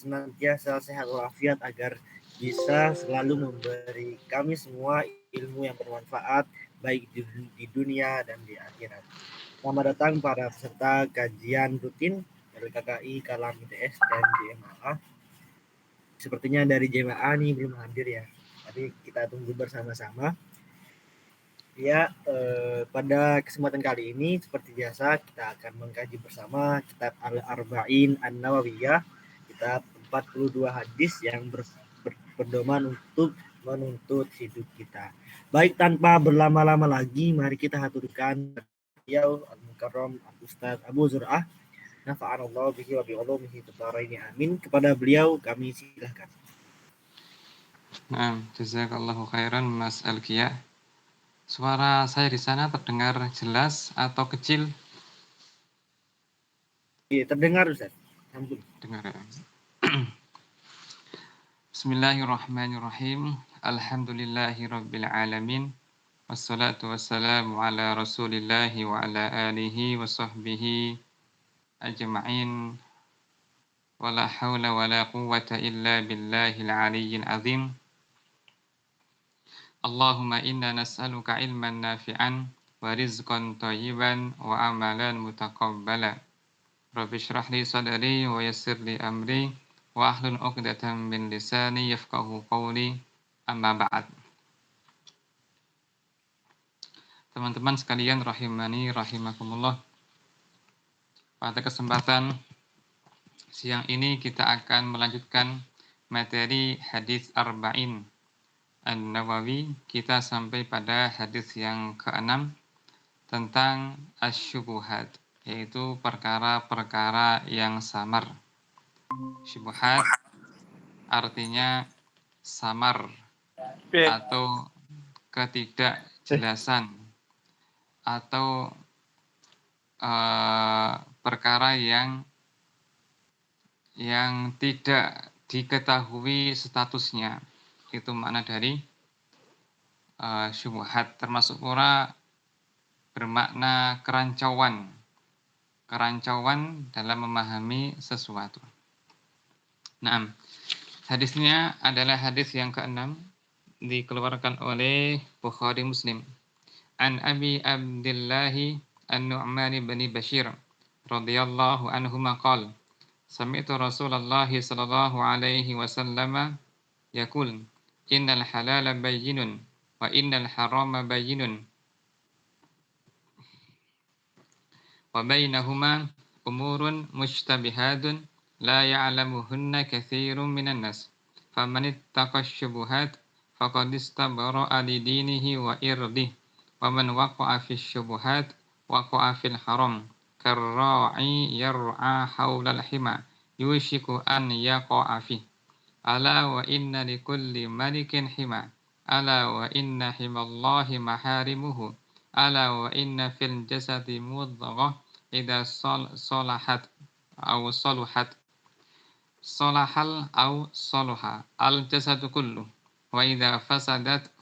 senantiasa sehat walafiat agar bisa selalu memberi kami semua ilmu yang bermanfaat baik di dunia dan di akhirat. Selamat datang para peserta kajian rutin LKKI, Kalam ITS, dan JMAA. Sepertinya dari JMAA nih belum hadir ya. Tapi kita tunggu bersama-sama. Ya, pada kesempatan kali ini seperti biasa kita akan mengkaji bersama kitab Al-Arba'in An-Nawawiyah, kitab 42 hadis yang berpedoman untuk menuntut hidup kita. Baik, tanpa berlama-lama lagi, mari kita haturkan beliau Al-Mukarram Al-Ustaz Abu Zur'ah nafa'anallahu bihi wa bi'ulumihi ini amin. Kepada beliau kami silahkan. Nah, jazakallahu khairan Mas Alkia. Suara saya di sana terdengar jelas atau kecil? Iya, terdengar Ustaz. Ampun. Dengar ya. Bismillahirrahmanirrahim. Alhamdulillahirabbil alamin. Wassalatu wassalamu ala Rasulillahi wa ala alihi wa sahbihi ajma'in. Wala haula wala quwwata illa billahil aliyyil azim. Allahumma inna nas'aluka ilman nafi'an wa rizqan thayyiban wa amalan mutaqabbala. Rabbi shrah li sadri wa yassir li amri wa ahlul 'uqdatam min lisani yafqahu qawli. Amma ba'd. Teman-teman sekalian rahimani rahimakumullah. Pada kesempatan siang ini kita akan melanjutkan materi hadis Arba'in An-Nawawi. Kita sampai pada hadis yang ke-6 tentang asyubuhat, yaitu perkara-perkara yang samar. Syubhat artinya samar atau ketidakjelasan atau perkara yang tidak diketahui statusnya. Itu makna dari syubhat, termasuk pula bermakna kerancauan dalam memahami sesuatu. Nah, hadisnya adalah hadis yang ke-6, dikeluarkan oleh Bukhari Muslim. An Abi Abdillah An-Nu'man bin Bashir radhiyallahu anhu maqal sami'tu Rasulullah sallallahu alaihi wasallam yaqul innal halala bayyinun wa innal harama bayyinun wa bainahuma umurun mushtabihatun la ya'lamuhunna katsirun minan nas faman ittaqa syubuhat faqad istabara li dinihi wa irdihi wa man waqa'a fi syubuhat waqa'a fil haram karra'i yar'a haulal hima yushiku an yaqa'a fi ala wa inna likulli malikin hima ala wa inna himallahi maharimuhu ala wa inna fil jasadi mudghah idza salahat aw saluhat salahal aw saluha al jasadu kullu wa idza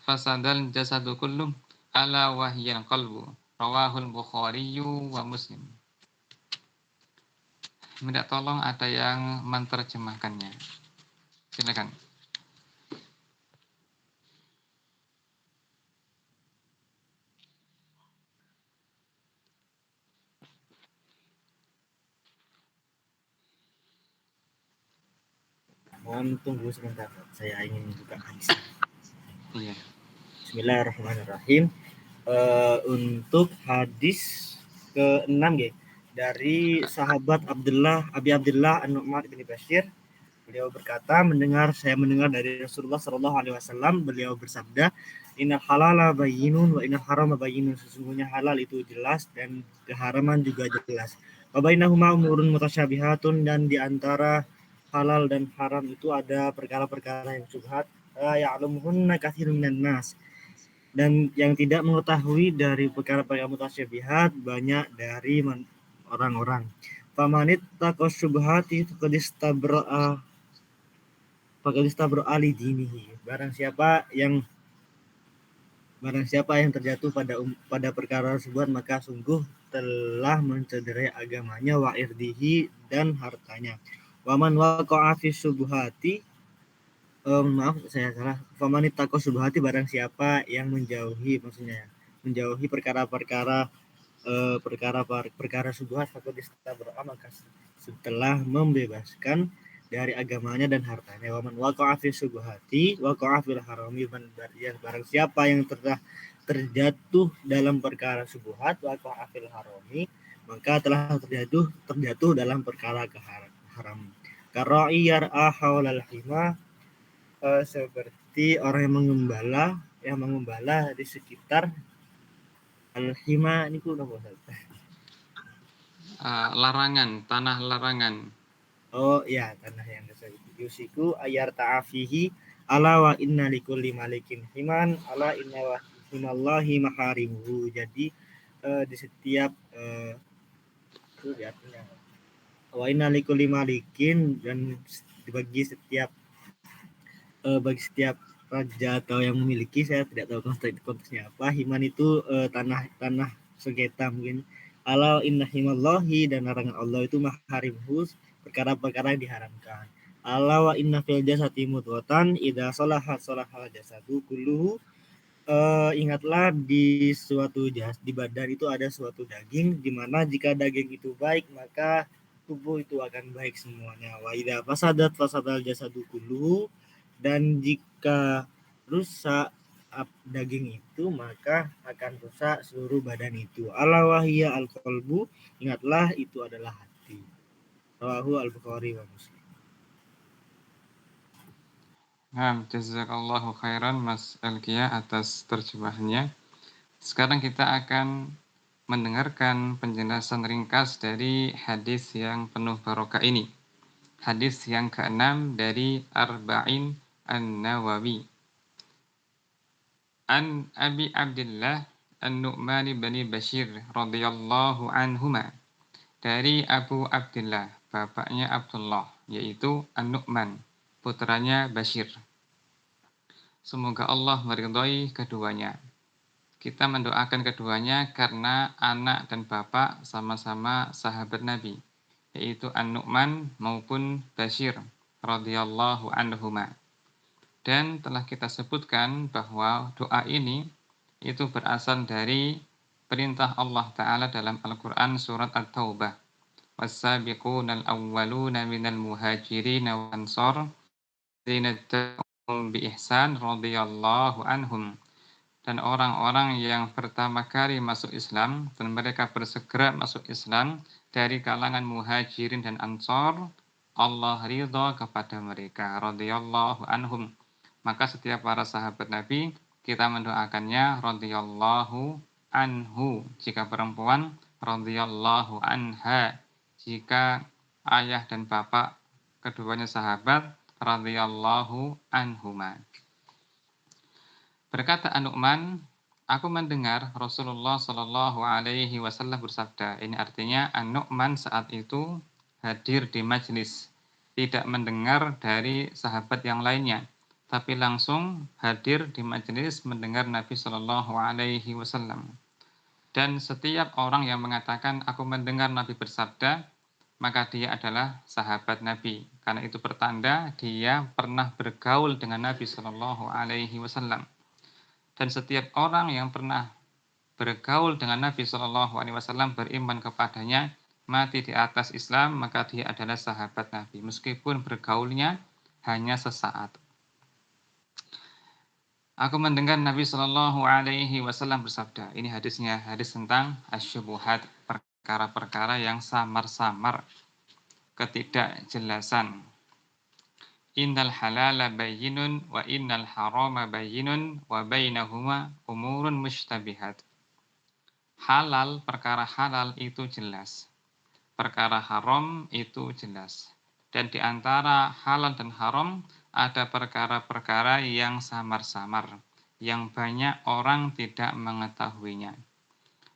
fasadal jasadu kullu ala wa hiyal qalbu. Rawahul Bukhari wa Muslim. Minta tolong ada yang menerjemahkannya. Silakan. Mohon tunggu sebentar, saya ingin buka hadis. Iya. Bismillahirrahmanirrahim. Untuk hadis ke-6 ya, dari sahabat Abi Abdullah An-Nu'man bin Bashir, beliau berkata, saya mendengar dari Rasulullah Shallallahu Alaihi Wasallam, beliau bersabda, innal halala bayyinun wa innal harama bayyinun, sesungguhnya halal itu jelas dan keharaman juga jelas. Wa bainahuma umurun mutasyabihatun, dan di antara halal dan haram itu ada perkara-perkara yang syubhat, ya'lamuhunna katsirun minan nas, dan yang tidak mengetahui dari perkara-perkara mutasyabihat banyak dari orang-orang. Famanit taqas syubhati faqad istabra'a li dinihi. Barang siapa yang terjatuh pada perkara tersebut, maka sungguh telah mencederai agamanya, wa irdihi, dan hartanya, Waman waqa'a fi syubhati, maaf saya salah. Faman ittaqa syubhati, barang siapa yang menjauhi, maksudnya menjauhi perkara-perkara perkara syubhat, faqad istabra, maka setelah membebaskan dari agamanya dan hartanya. Waman waqa'a fi syubhati waqa'a fil harami, barang siapa yang terjatuh dalam perkara syubhat, waqa'a fil harami, maka telah terjatuh dalam perkara haram. Karai yar'a haulal hima, seperti orang yang mengembala di sekitar al-hima ini udah bosan. Larangan, tanah larangan. Oh ya, tanah yang dosa itu. Yusiku ayar ta'afihi ala wa inna likulli malikin himan ala inna wa himallahi maharimuhu. Jadi di setiap itu di artinya wa inna likulli malikin, dan bagi setiap raja atau yang memiliki, saya tidak tahu konteksnya apa. Himan itu tanah sengketa mungkin. Ala inna himallahi, dan larangan Allah itu maharimuhu, perkara-perkara yang diharamkan. Ala wa inna fil jasati mudghatan idza salahat salahal jasadu kulluhu. Ingatlah di di badan itu ada suatu daging, di mana jika daging itu baik maka tubuh itu akan baik semuanya. Wa idza fasadat fasadal jasadu kulluhu, dan jika rusak daging itu maka akan rusak seluruh badan itu. Ala wahiyya al-qalbu, ingatlah itu adalah hati. Rawahu al-Bukhari wa Muslim. Jazakallahu khairan Mas Elkia atas terjemahannya. Sekarang kita akan mendengarkan penjelasan ringkas dari hadis yang penuh barokah ini. Hadis yang ke-6 dari Arba'in An-Nawawi. An Abi Abdullah An-Nu'man bin Bashir radhiyallahu anhuma. Dari Abu Abdullah, bapaknya Abdullah, yaitu An-Nu'man, putranya Bashir. Semoga Allah meridhai keduanya. Kita mendoakan keduanya karena anak dan bapak sama-sama sahabat Nabi, yaitu An-Nu'man maupun Bashir radhiyallahu anhuma. Dan telah kita sebutkan bahwa doa ini itu berasal dari perintah Allah Ta'ala dalam Al-Quran surat At-Taubah. Was-sabiqunal awwaluna minal muhajirin wal ansar bi ihsan radhiyallahu anhum. Dan orang-orang yang pertama kali masuk Islam dan mereka bersegera masuk Islam dari kalangan muhajirin dan ansor, Allah ridha kepada mereka, radhiyallahu anhum. Maka setiap para sahabat Nabi kita mendoakannya radhiyallahu anhu jika perempuan, radhiyallahu anha jika ayah dan bapak keduanya sahabat, radhiyallahu anhuma. Berkata An-Nu'man, aku mendengar Rasulullah Shallallahu Alaihi Wasallam bersabda. Ini artinya An-Nu'man saat itu hadir di majlis, tidak mendengar dari sahabat yang lainnya, tapi langsung hadir di majlis mendengar Nabi Shallallahu Alaihi Wasallam. Dan setiap orang yang mengatakan aku mendengar Nabi bersabda, maka dia adalah sahabat Nabi. Karena itu pertanda dia pernah bergaul dengan Nabi Shallallahu Alaihi Wasallam. Dan setiap orang yang pernah bergaul dengan Nabi Shallallahu Alaihi Wasallam, beriman kepadanya, mati di atas Islam, maka dia adalah sahabat Nabi, meskipun bergaulnya hanya sesaat. Aku mendengar Nabi Shallallahu Alaihi Wasallam bersabda. Ini hadisnya, hadis tentang asyubuhat, perkara-perkara yang samar-samar, ketidakjelasan. Innal halala bayyinun wa innal harama bayyinun wa bainahuma umurun mushtabihat. Halal, perkara halal itu jelas. Perkara haram itu jelas. Dan di antara halal dan haram ada perkara-perkara yang samar-samar, yang banyak orang tidak mengetahuinya.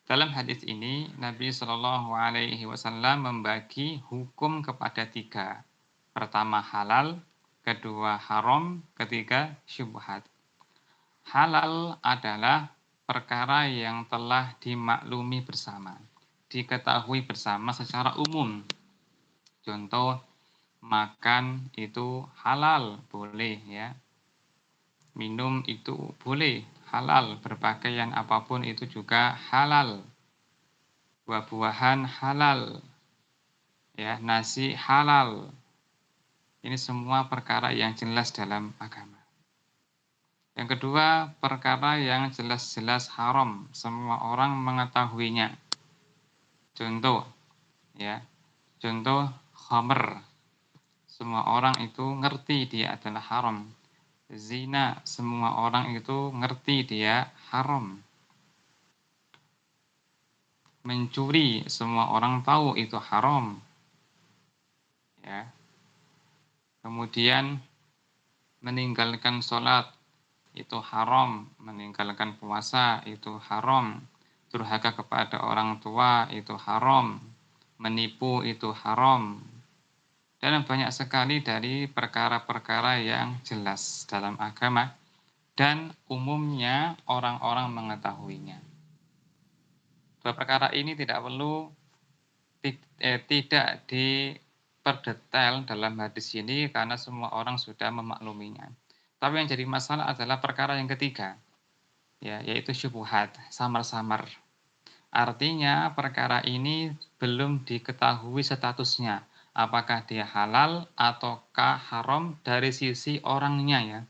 Dalam hadis ini, Nabi Shallallahu Alaihi Wasallam membagi hukum kepada 3. Pertama halal, kedua haram, ketiga syubhat. Halal adalah perkara yang telah dimaklumi bersama, diketahui bersama secara umum. Contoh, makan itu halal, boleh ya. Minum itu boleh, halal. Berpakaian apapun itu juga halal. Buah-buahan halal. Ya, nasi halal. Ini semua perkara yang jelas dalam agama. Yang kedua, perkara yang jelas-jelas haram. Semua orang mengetahuinya. Contoh, ya. Contoh khamr. Semua orang itu ngerti dia adalah haram. Zina, semua orang itu ngerti dia haram. Mencuri, semua orang tahu itu haram. Ya. Kemudian meninggalkan sholat itu haram, meninggalkan puasa itu haram, durhaka kepada orang tua itu haram, menipu itu haram, dan banyak sekali dari perkara-perkara yang jelas dalam agama dan umumnya orang-orang mengetahuinya. Dua perkara ini tidak perlu tidak diperdetail dalam hadis ini karena semua orang sudah memakluminya. Tapi yang jadi masalah adalah perkara yang ketiga, ya, yaitu syubhat, samar-samar. Artinya perkara ini belum diketahui statusnya, apakah dia halal ataukah haram dari sisi orangnya ya,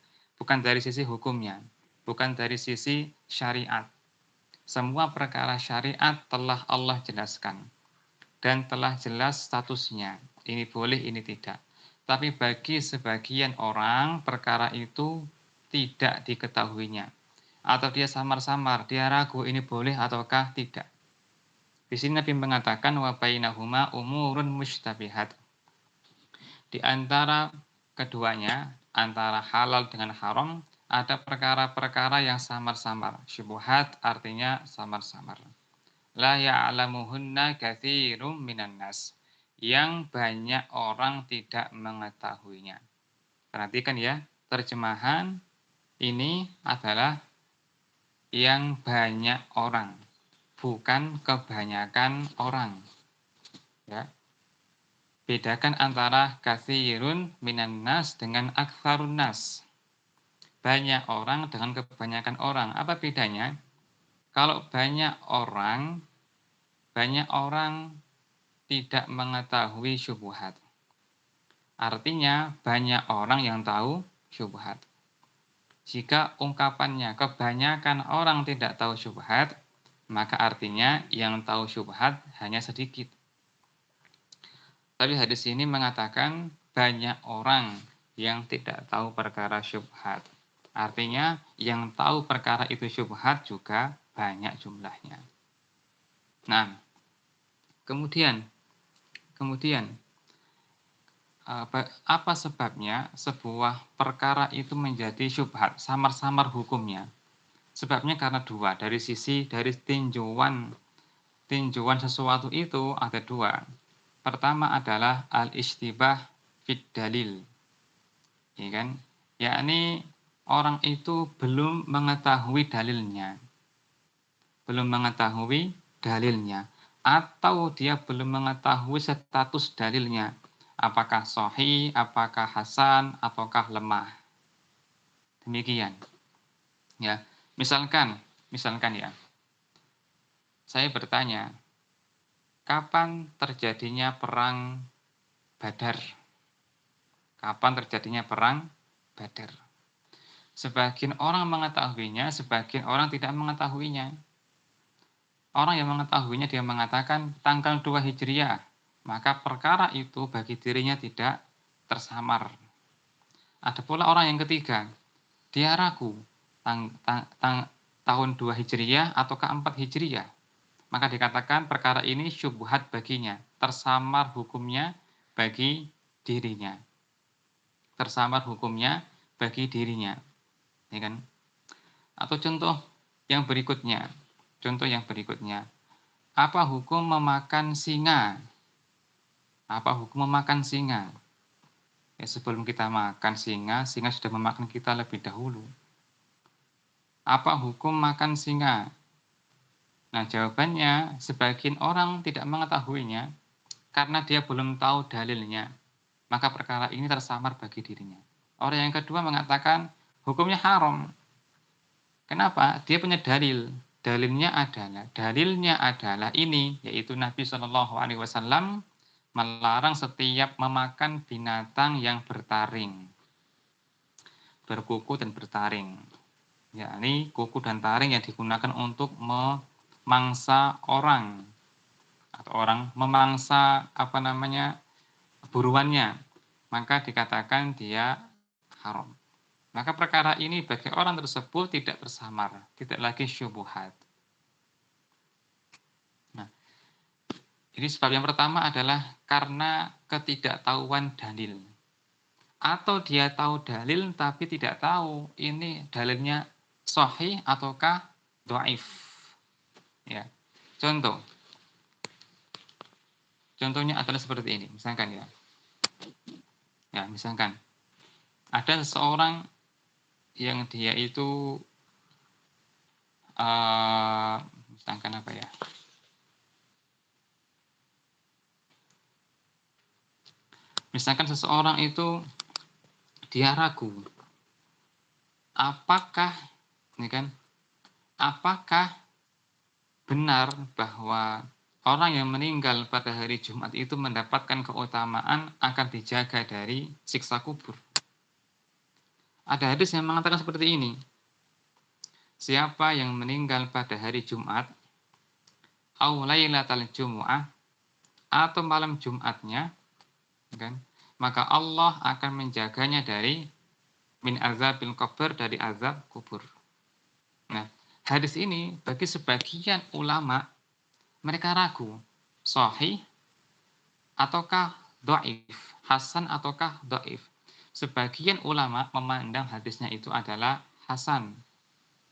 bukan dari sisi hukumnya, bukan dari sisi syariat. Semua perkara syariat telah Allah jelaskan dan telah jelas statusnya. Ini boleh, ini tidak. Tapi bagi sebagian orang perkara itu tidak diketahuinya. Atau dia samar-samar, dia ragu ini boleh ataukah tidak. Di sini Nabi mengatakan wa bainahuma umurun mustabihat. Di antara keduanya, antara halal dengan haram, ada perkara-perkara yang samar-samar. Syubhat artinya samar-samar. La ya'lamuhunna katsirum minan nas. Yang banyak orang tidak mengetahuinya. Perhatikan ya, terjemahan ini adalah yang banyak orang, bukan kebanyakan orang. Ya. Bedakan antara katsirun minan nas dengan aktsarun nas. Banyak orang dengan kebanyakan orang. Apa bedanya? Kalau banyak orang tidak mengetahui syubhat. Artinya banyak orang yang tahu syubhat. Jika ungkapannya kebanyakan orang tidak tahu syubhat, maka artinya yang tahu syubhat hanya sedikit. Tapi hadis ini mengatakan banyak orang yang tidak tahu perkara syubhat. Artinya yang tahu perkara itu syubhat juga banyak jumlahnya. Nah, kemudian apa sebabnya sebuah perkara itu menjadi syubhat, samar-samar hukumnya? Sebabnya karena dua, dari tinjauan sesuatu itu ada dua. Pertama adalah al-ishtibah fid dalil. Ya kan? Yakni orang itu belum mengetahui dalilnya. Atau dia belum mengetahui status dalilnya. Apakah sahih, apakah hasan, ataukah lemah. Demikian. Ya, misalkan ya. Saya bertanya, kapan terjadinya perang Badar? Kapan terjadinya perang Badar? Sebagian orang mengetahuinya, sebagian orang tidak mengetahuinya. Orang yang mengetahuinya dia mengatakan tanggal 2 Hijriah, maka perkara itu bagi dirinya tidak tersamar. Ada pula orang yang ketiga, dia ragu tahun 2 Hijriah ataukah 4 Hijriah. Maka dikatakan perkara ini syubhat baginya, tersamar hukumnya bagi dirinya. Tersamar hukumnya bagi dirinya. Ya kan? Atau contoh yang berikutnya. Apa hukum memakan singa? Ya, sebelum kita makan singa sudah memakan kita lebih dahulu. Apa hukum makan singa? Nah, jawabannya sebagian orang tidak mengetahuinya karena dia belum tahu dalilnya. maka perkara ini tersamar bagi dirinya. Orang yang kedua mengatakan hukumnya haram. Kenapa? Dia punya dalil. Dalilnya adalah ini, yaitu Nabi Shallallahu Alaihi Wasallam melarang setiap memakan binatang yang bertaring, berkuku dan bertaring. Yakni kuku dan taring yang digunakan untuk memangsa orang atau orang memangsa buruannya, maka dikatakan dia haram. Maka perkara ini bagi orang tersebut tidak tersamar, tidak lagi syubhat. Nah, ini sebab yang pertama adalah karena ketidaktahuan dalil. Atau dia tahu dalil tapi tidak tahu ini dalilnya sahih ataukah dhaif. Ya. Contohnya adalah seperti ini, misalkan ya. Ya, misalkan ada seseorang yang dia itu misalkan apa ya? Misalkan seseorang itu dia ragu, apakah benar bahwa orang yang meninggal pada hari Jumat itu mendapatkan keutamaan akan dijaga dari siksa kubur. Ada hadis yang mengatakan seperti ini. Siapa yang meninggal pada hari Jumat, au lailatal jumu'ah, atau malam Jumatnya, maka Allah akan menjaganya dari min azabil qabr, dari azab kubur. Nah, hadis ini bagi sebagian ulama mereka ragu, sahih ataukah dhaif, hasan ataukah dhaif. Sebagian ulama memandang hadisnya itu adalah hasan,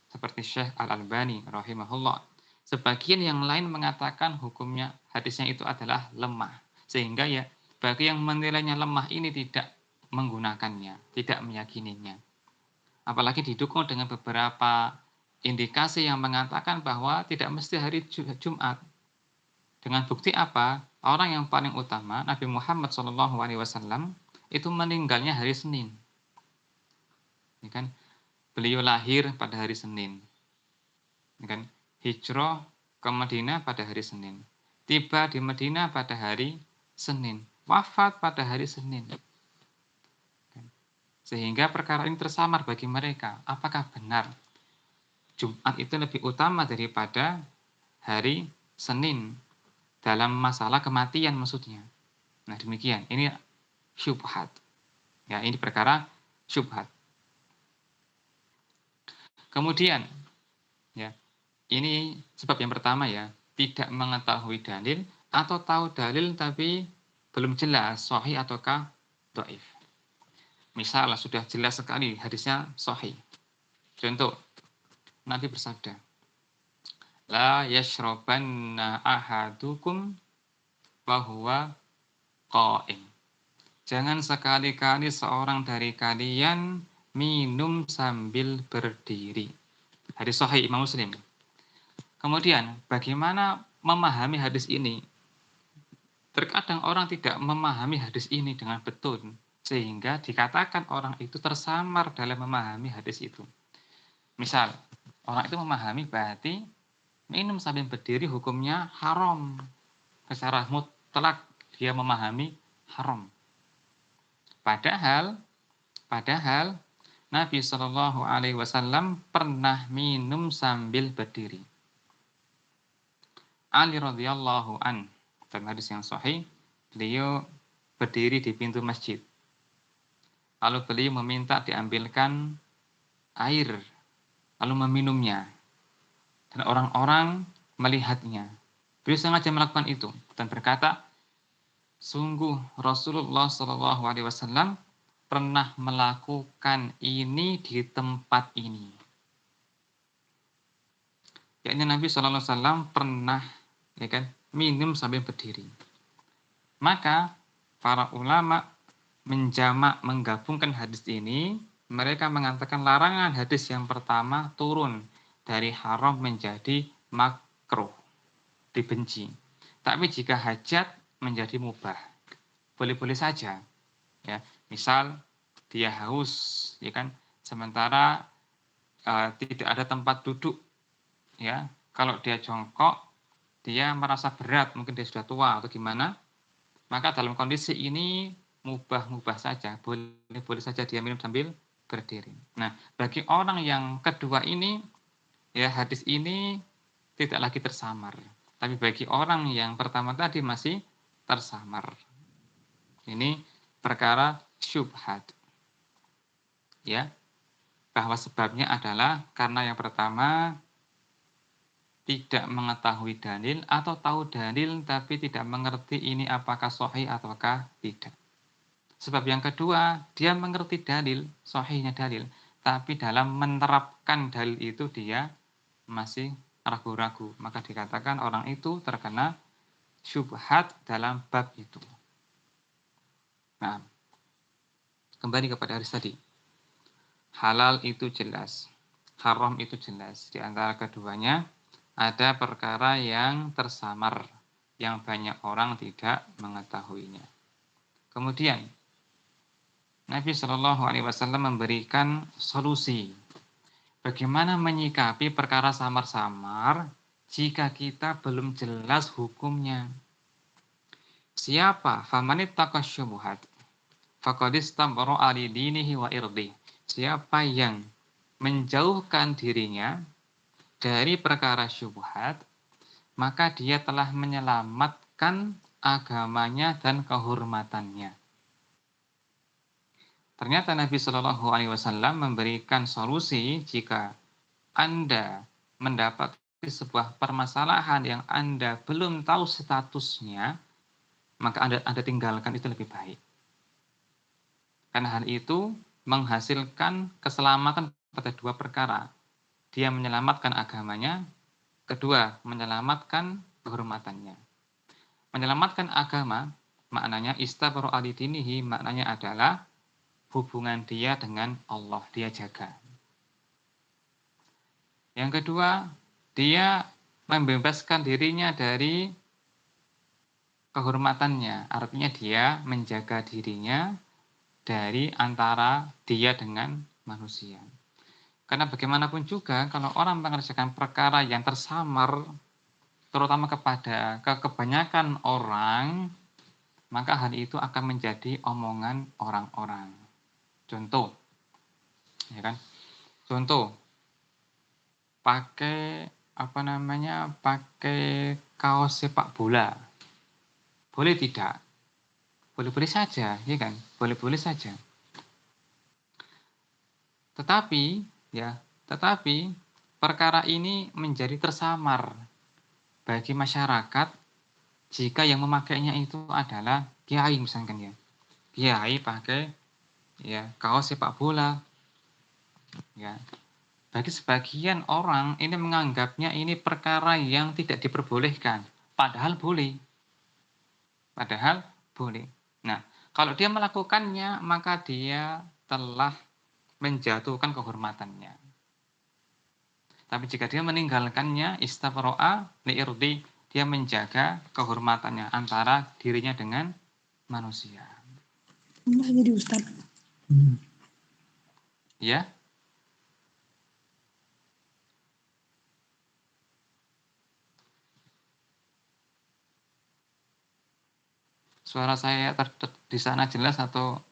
seperti Syekh Al-Albani rahimahullah. Sebagian yang lain mengatakan hukumnya hadisnya itu adalah lemah. Sehingga ya bagi yang menilainya lemah ini tidak menggunakannya, tidak meyakininya. Apalagi didukung dengan beberapa indikasi yang mengatakan bahwa tidak mesti hari Jumat. Dengan bukti apa? Orang yang paling utama, Nabi Muhammad SAW, itu meninggalnya hari Senin. Ya kan? Beliau lahir pada hari Senin. Ya kan? Hijrah ke Madinah pada hari Senin. Tiba di Madinah pada hari Senin. Wafat pada hari Senin. Sehingga perkara ini tersamar bagi mereka. Apakah benar Jumat itu lebih utama daripada hari Senin dalam masalah kematian maksudnya? Nah, demikian. Ini syubhat. Ya, ini perkara syubhat. Kemudian, ya, ini sebab yang pertama ya, tidak mengetahui dalil atau tahu dalil tapi belum jelas sahih ataukah dhaif. Misal sudah jelas sekali hadisnya sahih. Contoh, Nabi bersabda, la yashrabanna ahadukum wa huwa qa'im. Jangan sekali-kali seorang dari kalian minum sambil berdiri. Hadis sahih Imam Muslim. Kemudian, bagaimana memahami hadis ini? Terkadang orang tidak memahami hadis ini dengan betul, sehingga dikatakan orang itu tersamar dalam memahami hadis itu. Misal, orang itu memahami berarti minum sambil berdiri hukumnya haram. Secara mutlak dia memahami haram. Padahal Nabi Shallallahu Alaihi Wasallam pernah minum sambil berdiri. Ali radhiyallahu an, dalam hadis yang sahih, beliau berdiri di pintu masjid. Lalu beliau meminta diambilkan air, lalu meminumnya. Dan orang-orang melihatnya. Beliau sengaja melakukan itu dan berkata, sungguh Rasulullah Shallallahu Alaihi Wasallam pernah melakukan ini di tempat ini. Yakni Nabi Shallallahu Alaihi Wasallam pernah minum sambil berdiri. Maka para ulama menggabungkan hadis ini, mereka mengatakan larangan hadis yang pertama turun dari haram menjadi makruh, dibenci. Tapi jika hajat menjadi mubah, boleh-boleh saja. Ya, misal dia haus, ya kan, sementara tidak ada tempat duduk, ya. Kalau dia jongkok, dia merasa berat, mungkin dia sudah tua atau gimana, maka dalam kondisi ini mubah-mubah saja, boleh-boleh saja dia minum sambil berdiri. Nah, bagi orang yang kedua ini, ya hadis ini tidak lagi tersamar. Tapi bagi orang yang pertama tadi masih tersamar. Ini perkara syubhat. Ya, bahwa sebabnya adalah karena yang pertama tidak mengetahui dalil atau tahu dalil tapi tidak mengerti ini apakah sahih ataukah tidak. Sebab yang kedua, dia mengerti dalil, sahihnya dalil, tapi dalam menerapkan dalil itu dia masih ragu-ragu. Maka dikatakan orang itu terkena syubhat dalam bab itu. Nah, kembali kepada hadis tadi. Halal itu jelas, haram itu jelas. Di antara keduanya ada perkara yang tersamar, yang banyak orang tidak mengetahuinya. Kemudian Nabi Shallallahu Alaihi Wasallam memberikan solusi bagaimana menyikapi perkara samar-samar jika kita belum jelas hukumnya. Siapa famanit takasyubuhat faqadistabara ali dinihi wa irdi. Siapa yang menjauhkan dirinya dari perkara syubhat, maka dia telah menyelamatkan agamanya dan kehormatannya. Ternyata Nabi Shallallahu Alaihi Wasallam memberikan solusi jika Anda mendapati sebuah permasalahan yang Anda belum tahu statusnya, maka Anda tinggalkan, itu lebih baik. Karena hal itu menghasilkan keselamatan pada dua perkara. Dia menyelamatkan agamanya, kedua menyelamatkan kehormatannya. Menyelamatkan agama maknanya istabara ali dinihi, maknanya adalah hubungan dia dengan Allah, dia jaga. Yang kedua, dia membebaskan dirinya dari kehormatannya, artinya dia menjaga dirinya dari antara dia dengan manusia. Karena bagaimanapun juga, kalau orang mengerjakan perkara yang tersamar, terutama kepada kebanyakan orang, maka hal itu akan menjadi omongan orang-orang. Contoh, ya kan? Contoh, pakai pakai kaos sepak bola. Boleh tidak? Boleh-boleh saja, ya kan? Boleh-boleh saja. Tetapi perkara ini menjadi tersamar bagi masyarakat jika yang memakainya itu adalah kiai misalkan ya. Kiai pakai ya kaos sepak bola. Ya. Bagi sebagian orang ini menganggapnya ini perkara yang tidak diperbolehkan, padahal boleh. Padahal boleh. Nah, kalau dia melakukannya maka dia telah menjatuhkan kehormatannya. Tapi jika dia meninggalkannya, istabro'a li'irdi, dia menjaga kehormatannya antara dirinya dengan manusia. Jadi Ustaz. Ya. Suara saya di sana jelas atau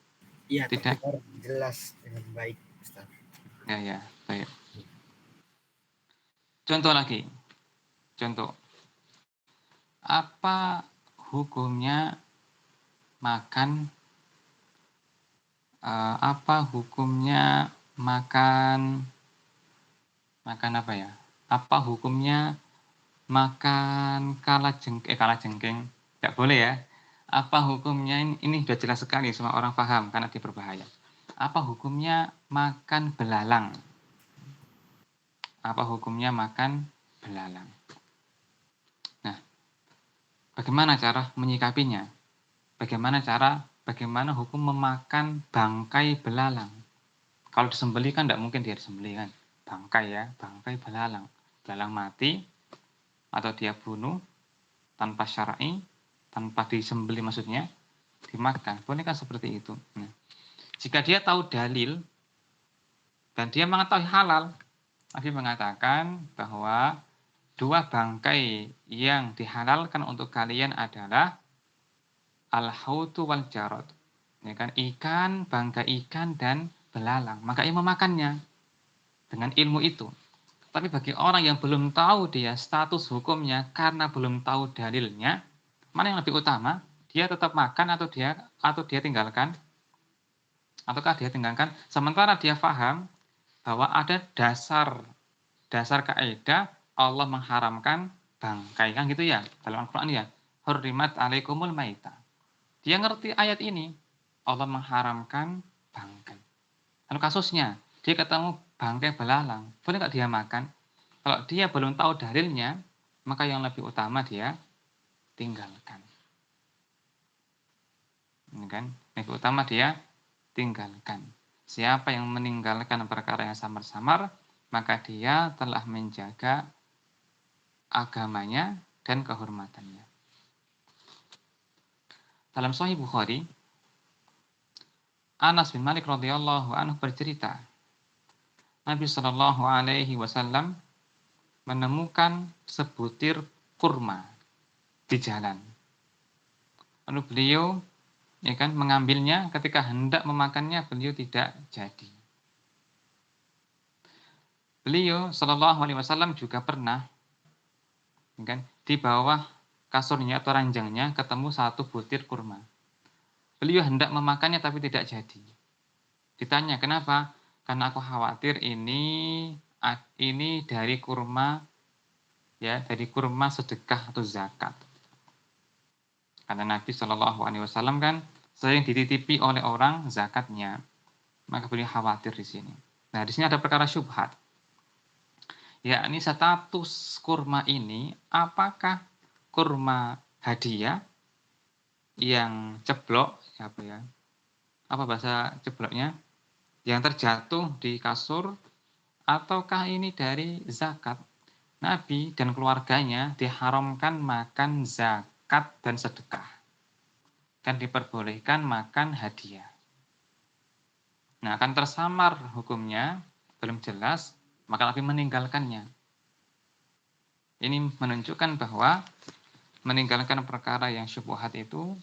Iya, tidak? terdengar jelas dengan baik, Ustaz. Ya, baik. Contoh lagi. Contoh. Apa hukumnya makan apa hukumnya makan apa ya? Apa hukumnya makan kalajengking? Tidak boleh ya. Apa hukumnya ini sudah jelas sekali, semua orang paham karena dia berbahaya. Apa hukumnya makan belalang? Apa hukumnya makan belalang? Nah, bagaimana cara menyikapinya? Bagaimana hukum memakan bangkai belalang? Kalau disembelih kan tidak mungkin dia disembelih kan. Bangkai belalang. Belalang mati atau dia bunuh tanpa syar'i, tanpa disembelih maksudnya, dimakan. Bolehkah seperti itu? Nah, jika dia tahu dalil dan dia mengetahui halal, Nabi mengatakan bahwa dua bangkai yang dihalalkan untuk kalian adalah al-hautu wal jarad. Ya kan, ikan, bangkai ikan dan belalang. Maka ia memakannya dengan ilmu itu. Tapi bagi orang yang belum tahu dia status hukumnya karena belum tahu dalilnya, mana yang lebih utama? Dia tetap makan atau dia tinggalkan? Ataukah dia tinggalkan? Sementara dia paham bahwa ada dasar kaidah Allah mengharamkan bangkai, kan gitu ya dalam Al-Qur'an ya. Hurrimat alaikumul maita. Dia ngerti ayat ini. Allah mengharamkan bangkai. Lalu kasusnya, dia ketemu bangkai belalang. Boleh nggak dia makan? Kalau dia belum tahu dalilnya, maka yang lebih utama dia tinggalkan. Ini kan, yang lebih utama dia tinggalkan. Siapa yang meninggalkan perkara yang samar-samar, maka dia telah menjaga agamanya dan kehormatannya. Dalam Sahih Bukhari, Anas bin Malik radhiyallahu anhu bercerita, Nabi Shallallahu alaihi wasallam menemukan sebutir kurma di jalan. Lalu beliau mengambilnya, ketika hendak memakannya beliau tidak jadi. Beliau Shallallahu alaihi wasallam juga pernah di bawah kasurnya atau ranjangnya ketemu satu butir kurma. Beliau hendak memakannya tapi tidak jadi. Ditanya, kenapa? Karena aku khawatir ini dari kurma, ya, dari kurma sedekah atau zakat. Karena Nabi Shallallahu alaihi wasallam kan sering dititipi oleh orang zakatnya. Maka beliau khawatir di sini. Nah, di sini ada perkara syubhat. Yakni status kurma ini apakah kurma hadiah yang ceblok, apa bahasa cebloknya, yang terjatuh di kasur, ataukah ini dari zakat? Nabi dan keluarganya diharamkan makan zakat dan sedekah, dan diperbolehkan makan hadiah. Nah, akan tersamar hukumnya, belum jelas, maka Nabi meninggalkannya. Ini menunjukkan bahwa meninggalkan perkara yang syubhat itu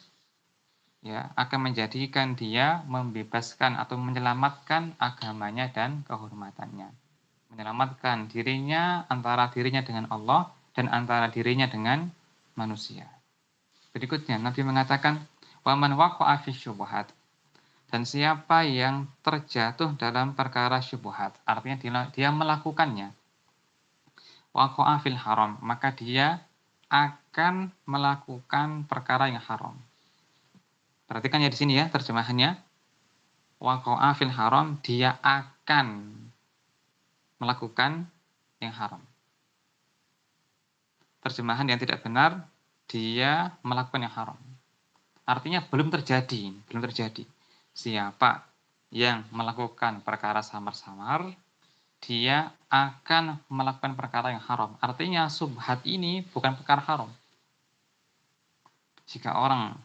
ya akan menjadikan dia membebaskan atau menyelamatkan agamanya dan kehormatannya. Menyelamatkan dirinya, antara dirinya dengan Allah dan antara dirinya dengan manusia. Berikutnya Nabi mengatakan, wa man waqa'a fi syubhat. Dan siapa yang terjatuh dalam perkara syubhat, artinya dia melakukannya, waqa'a fil haram, maka dia akan melakukan perkara yang haram. Perhatikan ya di sini ya terjemahannya. Waqa'a fil haram, dia akan melakukan yang haram. Terjemahan yang tidak benar, dia melakukan yang haram. Artinya belum terjadi. Siapa yang melakukan perkara samar-samar, dia akan melakukan perkara yang haram. Artinya syubhat ini bukan perkara haram. Jika orang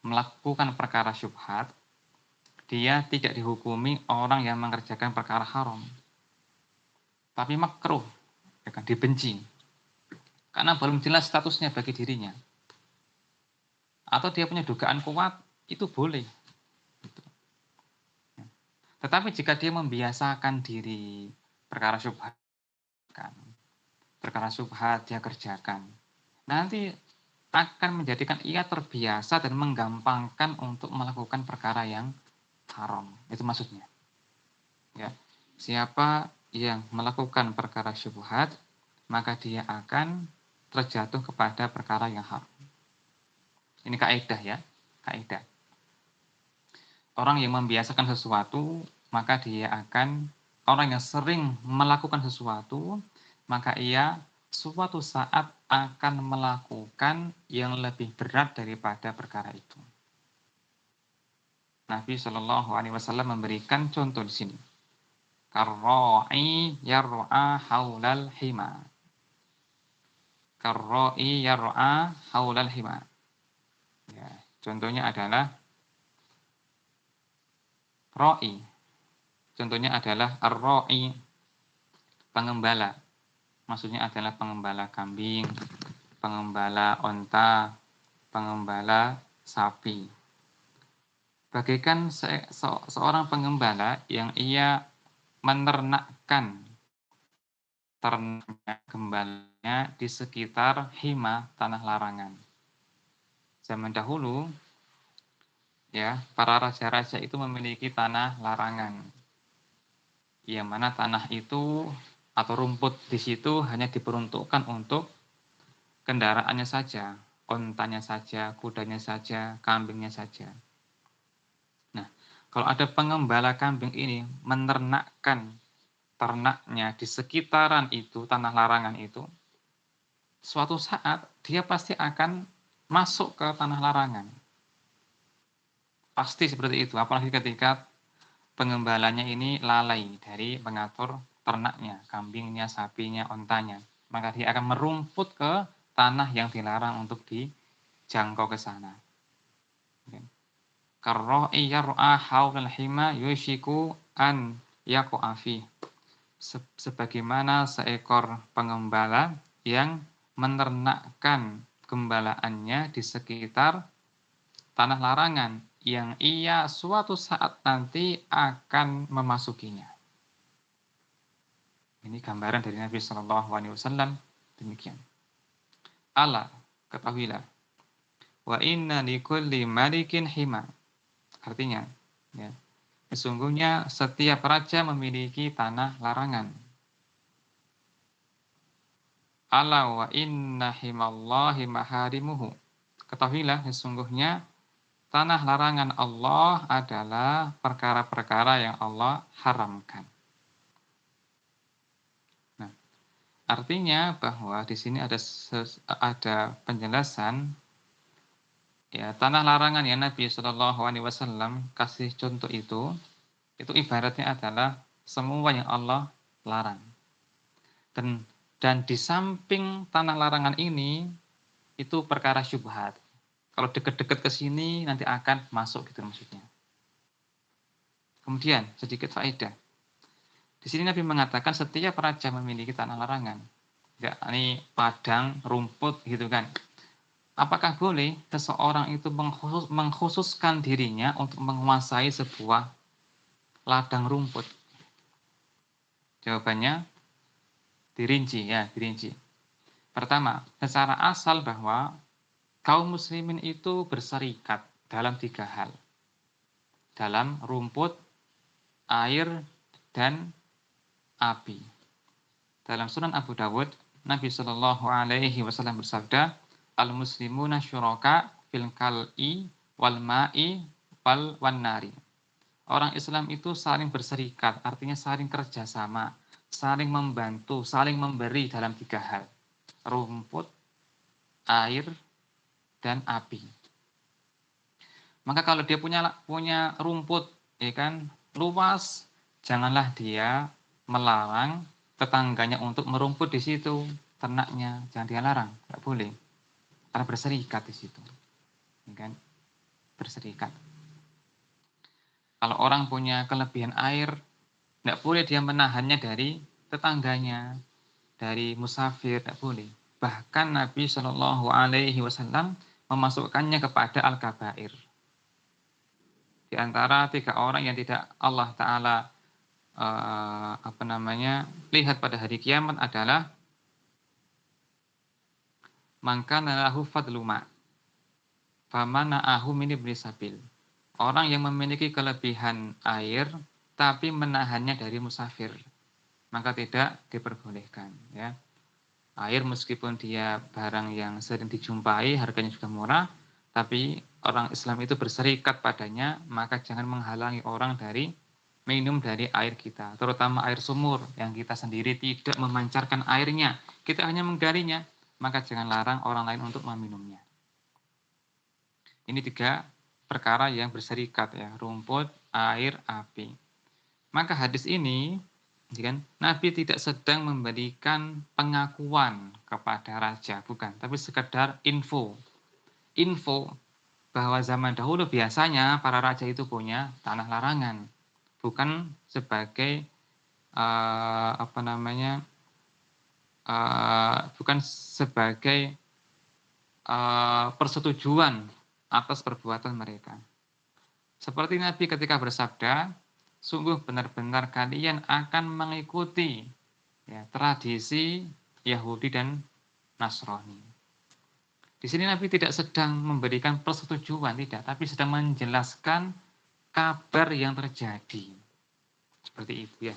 melakukan perkara syubhat, dia tidak dihukumi orang yang mengerjakan perkara haram, tapi makruh, dibenci, karena belum jelas statusnya bagi dirinya, atau dia punya dugaan kuat, itu boleh. Tetapi jika dia membiasakan diri perkara syubhat dia kerjakan, nanti akan menjadikan ia terbiasa dan menggampangkan untuk melakukan perkara yang haram. Itu maksudnya. Ya. Siapa yang melakukan perkara syubhat, maka dia akan terjatuh kepada perkara yang haram. Ini kaidah ya, kaidah. Orang yang membiasakan sesuatu, maka orang yang sering melakukan sesuatu, maka ia suatu saat akan melakukan yang lebih berat daripada perkara itu. Nabi Shallallahu alaihi wasallam memberikan contoh di sini. Karra'i yar'a haulal hima. Karra'i yar'a haulal hima. Ya. Contohnya adalah ro'i. Contohnya adalah ar-ro'i, pengembala. Maksudnya adalah pengembala kambing, pengembala onta, pengembala sapi. Bagaikan seorang pengembala yang ia menernakkan ternaknya gembalanya di sekitar hima tanah larangan. Zaman dahulu, ya, para raja-raja itu memiliki tanah larangan, yang mana tanah itu atau rumput di situ hanya diperuntukkan untuk kendaraannya saja, ontanya saja, kudanya saja, kambingnya saja. Nah, kalau ada pengembala kambing ini menernakkan ternaknya di sekitaran itu, tanah larangan itu, suatu saat dia pasti akan masuk ke tanah larangan. Pasti seperti itu, apalagi ketika pengembalanya ini lalai dari mengatur ternaknya, kambingnya, sapinya, ontanya. Maka dia akan merumput ke tanah yang dilarang untuk dijangkau ke sana. Karra'i yar'a haulal hima yushiku an yaqa'a fi. Sebagaimana seekor pengembala yang menernakkan gembalaannya di sekitar tanah larangan yang ia suatu saat nanti akan memasukinya. Ini gambaran dari Nabi Shallallahu Alaihi Wasallam demikian. Ala, ketahuilah, wa inna likulli malikin hima. Artinya, ya, sesungguhnya setiap raja memiliki tanah larangan. Ala wa inna himallahi maharimuhu. Ketahuilah, sesungguhnya tanah larangan Allah adalah perkara-perkara yang Allah haramkan. Nah, artinya bahwa di sini ada penjelasan, ya, tanah larangan yang Nabi Shallallahu Alaihi Wasallam kasih contoh itu ibaratnya adalah semua yang Allah larang. Dan di samping tanah larangan ini itu perkara syubhat. Kalau dekat-dekat ke sini nanti akan masuk gitu maksudnya. Kemudian sedikit faedah. Di sini Nabi mengatakan setiap raja memiliki tanah larangan. Ya, ini padang, rumput gitu kan. Apakah boleh seseorang itu mengkhususkan dirinya untuk menguasai sebuah ladang rumput? Jawabannya dirinci ya, dirinci. Pertama, secara asal bahwa kaum muslimin itu berserikat dalam 3 hal. Dalam rumput, air, dan api. Dalam Sunan Abu Dawud, Nabi Shallallahu Alaihi Wasallam bersabda, al-muslimuna syuraka fil kal'i wal ma'i wal nari. Orang Islam itu saling berserikat, artinya saling kerjasama, saling membantu, saling memberi dalam 3 hal. Rumput, air, dan api. Maka kalau dia punya rumput, ya kan, luas, janganlah dia melarang tetangganya untuk merumput di situ, ternaknya, jangan dia larang, nggak boleh. Karena berserikat di situ, ya kan? Berserikat. Kalau orang punya kelebihan air, nggak boleh dia menahannya dari tetangganya, dari musafir, nggak boleh. Bahkan Nabi Shallallahu Alaihi Wasallam memasukkannya kepada al-kabair. Di antara 3 orang yang tidak Allah Taala lihat pada hari kiamat adalah maka lahu fadluma famana'ahu min iblis sabil. Orang yang memiliki kelebihan air tapi menahannya dari musafir, maka tidak diperbolehkan, ya. Air meskipun dia barang yang sering dijumpai, harganya juga murah, tapi orang Islam itu berserikat padanya, maka jangan menghalangi orang dari minum dari air kita, terutama air sumur yang kita sendiri tidak memancarkan airnya, kita hanya menggalinya, maka jangan larang orang lain untuk meminumnya. Ini 3 perkara yang berserikat, ya, rumput, air, api. Maka hadis ini, kan, Nabi tidak sedang memberikan pengakuan kepada raja, bukan, tapi sekedar info bahwa zaman dahulu biasanya para raja itu punya tanah larangan, bukan sebagai bukan sebagai persetujuan atas perbuatan mereka. Seperti Nabi ketika bersabda, sungguh benar-benar kalian akan mengikuti tradisi Yahudi dan Nasrani. Di sini Nabi tidak sedang memberikan persetujuan, tidak, tapi sedang menjelaskan kabar yang terjadi. Seperti itu ya.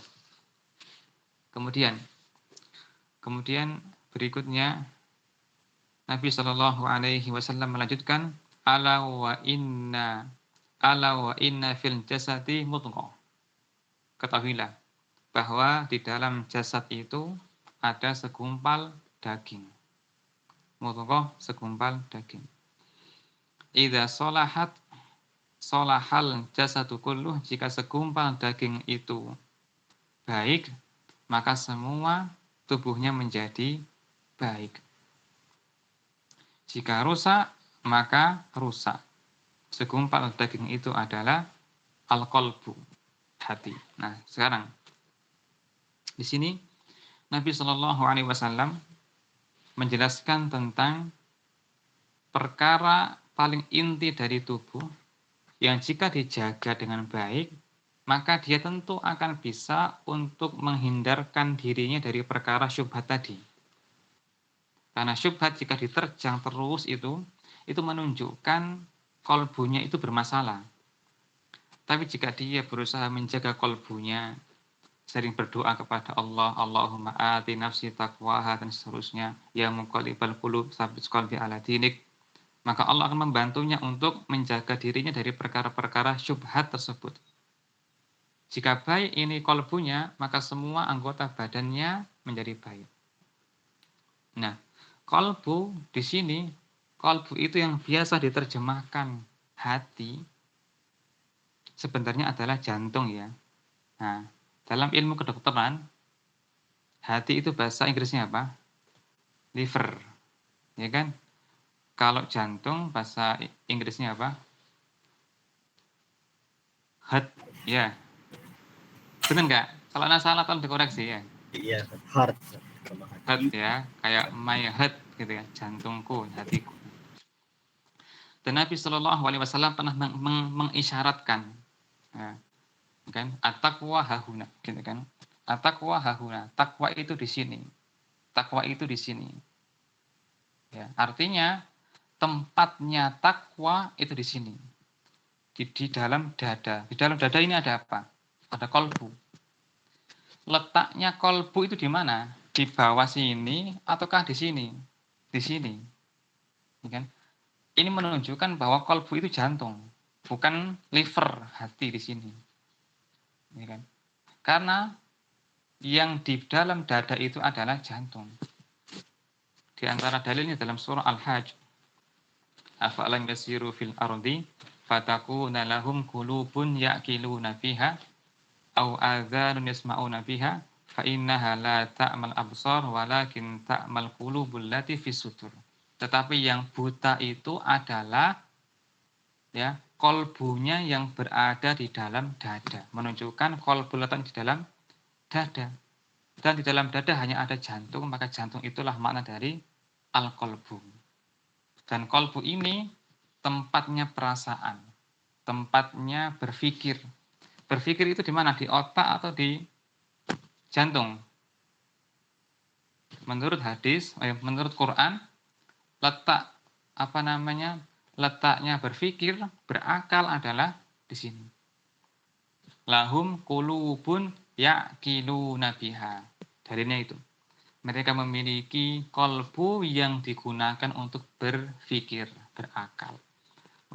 Kemudian berikutnya Nabi Shallallahu Alaihi Wasallam melanjutkan, ala wa inna fil jasadi mudghah. Ketahuilah bahwa di dalam jasad itu ada segumpal daging. Mudghah, segumpal daging. Idza salahat salahal jasadu kulluh, jika segumpal daging itu baik, maka semua tubuhnya menjadi baik. Jika rusak, maka rusak. Segumpal daging itu adalah al-qalbu, hati. Nah, sekarang di sini Nabi Shallallahu Alaihi Wasallam menjelaskan tentang perkara paling inti dari tubuh yang jika dijaga dengan baik, maka dia tentu akan bisa untuk menghindarkan dirinya dari perkara syubhat tadi. Karena syubhat jika diterjang terus itu menunjukkan kolbunya itu bermasalah. Tapi jika dia berusaha menjaga kolbunya, sering berdoa kepada Allah, Allahumma ati nafsi taqwaha dan seterusnya, ya muqallibal qulub tsabbit qalbi ala dinik, maka Allah akan membantunya untuk menjaga dirinya dari perkara-perkara syubhat tersebut. Jika baik ini kolbunya, maka semua anggota badannya menjadi baik. Nah, kolbu di sini, kolbu itu yang biasa diterjemahkan hati, sebenarnya adalah jantung ya. Nah, dalam ilmu kedokteran, hati itu bahasa Inggrisnya apa? Liver, ya kan? Kalau jantung bahasa Inggrisnya apa? Heart, ya. Benar nggak? Kalau nggak salah tolong dikoreksi ya. Iya, heart. Heart ya, kayak my heart gitu ya, jantungku, hatiku. Dan Nabi Shallallahu Alaihi Wasallam pernah mengisyaratkan, ya, kan? At-taqwa hahuna, gitu kan? At-taqwa hahuna, takwa itu di sini, takwa itu di sini. Ya, artinya tempatnya takwa itu di sini, di dalam dada. Di dalam dada ini ada apa? Ada kolbu. Letaknya kolbu itu di mana? Di bawah sini ataukah di sini? Di sini. Ya kan? Ini menunjukkan bahwa kolbu itu jantung, bukan liver, hati di sini. Ya kan? Karena yang di dalam dada itu adalah jantung. Di antara dalilnya dalam surah Al-Hajj, afalam yasiru fil ardi fatakuna lahum qulubun ya'qiluna biha au adzanun yasma'una biha fa innaha la ta'mal absar walakin ta'mal qulubul lati fis sudur. Tetapi yang buta itu adalah ya kolbunya yang berada di dalam dada, menunjukkan kolbu letak di dalam dada. Dan di dalam dada hanya ada jantung, maka jantung itulah makna dari al-qalbu. Dan kolbu ini tempatnya perasaan, tempatnya berpikir. Berpikir itu di mana? Di otak atau di jantung? Menurut hadis, menurut Quran, letaknya berpikir, berakal adalah di sini. Lahum qulubun ya'qiluna biha. Dalilnya itu. Mereka memiliki kolbu yang digunakan untuk berpikir, berakal.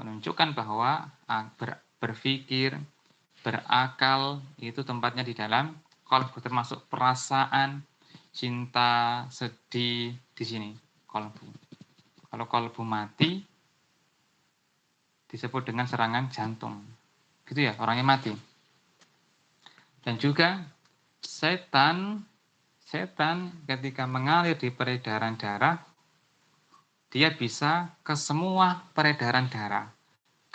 Menunjukkan bahwa berpikir, berakal itu tempatnya di dalam kolbu, termasuk perasaan, cinta, sedih, di sini kolbu. Kalau kolbu mati disebut dengan serangan jantung. Gitu ya, orangnya mati. Dan juga setan ketika mengalir di peredaran darah, dia bisa ke semua peredaran darah.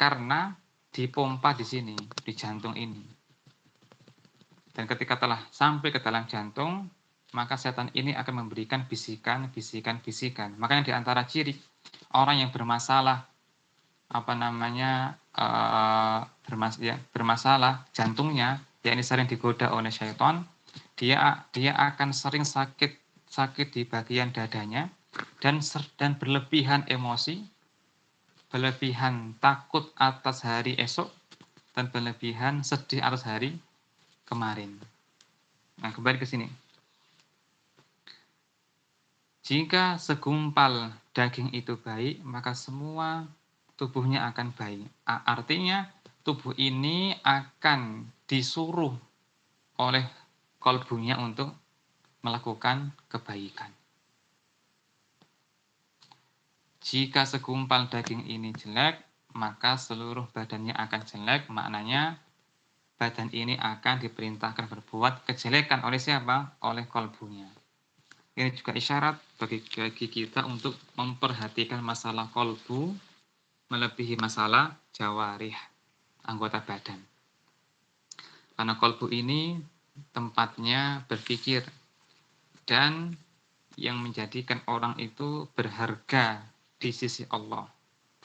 karena dipompa di sini, di jantung ini. Dan ketika telah sampai ke dalam jantung, maka setan ini akan memberikan bisikan. Makanya di antara ciri orang yang bermasalah bermasalah jantungnya, yakni sering digoda oleh syaitan, dia akan sering sakit di bagian dadanya dan berlebihan emosi, berlebihan takut atas hari esok, dan berlebihan sedih atas hari kemarin. Nah, kembali ke sini. Jika segumpal daging itu baik, maka semua tubuhnya akan baik. Artinya tubuh ini akan disuruh oleh kolbunya untuk melakukan kebaikan. Jika segumpal daging ini jelek, maka seluruh badannya akan jelek. Maknanya badan ini akan diperintahkan berbuat kejelekan oleh siapa? Oleh kolbunya. Ini juga isyarat bagi kita untuk memperhatikan masalah kolbu melebihi masalah jawarih, anggota badan. Karena kolbu ini tempatnya berpikir, dan yang menjadikan orang itu berharga di sisi Allah.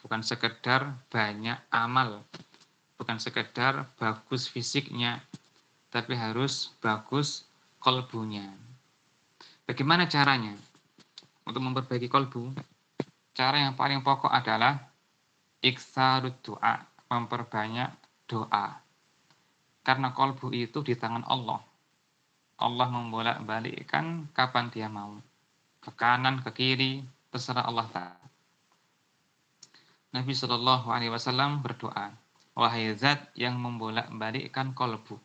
Bukan sekedar banyak amal, bukan sekedar bagus fisiknya, tapi harus bagus kolbunya. Bagaimana caranya untuk memperbaiki kolbu? Cara yang paling pokok adalah iksarud doa, memperbanyak doa. Karena kolbu itu di tangan Allah. Allah membolak-balikkan kapan dia mau. Ke kanan, ke kiri, terserah Allah Ta'ala. Nabi SAW berdoa, wahai zat yang membolak-balikkan kolbu,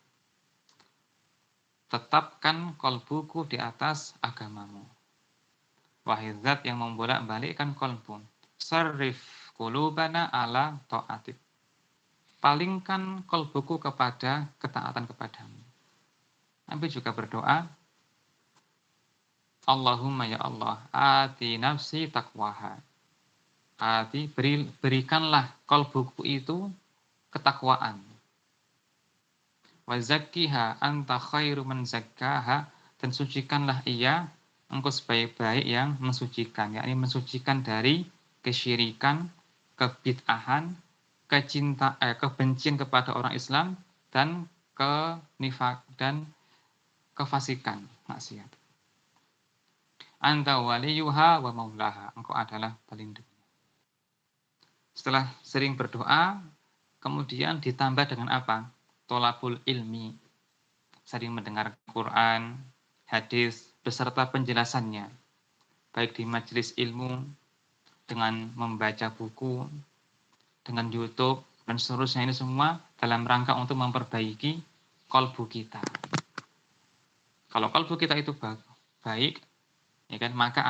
tetapkan kolbuku di atas agamamu. Wahai zat yang membolak-balikkan kolbu, sarrif qulubana ala ta'atik. Palingkan kolbuku kepada ketaatan kepadamu. Nabi juga berdoa, Allahumma ya Allah, ati nafsi taqwaha. Berikanlah kolbuku itu ketakwaan. Wa zakkiha anta khairu man zakkaha, dan sucikanlah ia, engkau sebaik-baik yang mensucikan, yakni mensucikan dari kesyirikan, kebid'ahan, kebencian kepada orang Islam, dan kenifak dan kefasikan, maksiat. Anta waliyuha wa maulaha, engkau adalah pelindung. Setelah sering berdoa, kemudian ditambah dengan apa? Tolabul ilmi, sering mendengar Quran, hadis, beserta penjelasannya, baik di majelis ilmu, dengan membaca buku, dengan YouTube, dan seterusnya. Ini semua dalam rangka untuk memperbaiki kolbu kita. Kalau kolbu kita itu baik, ya kan, maka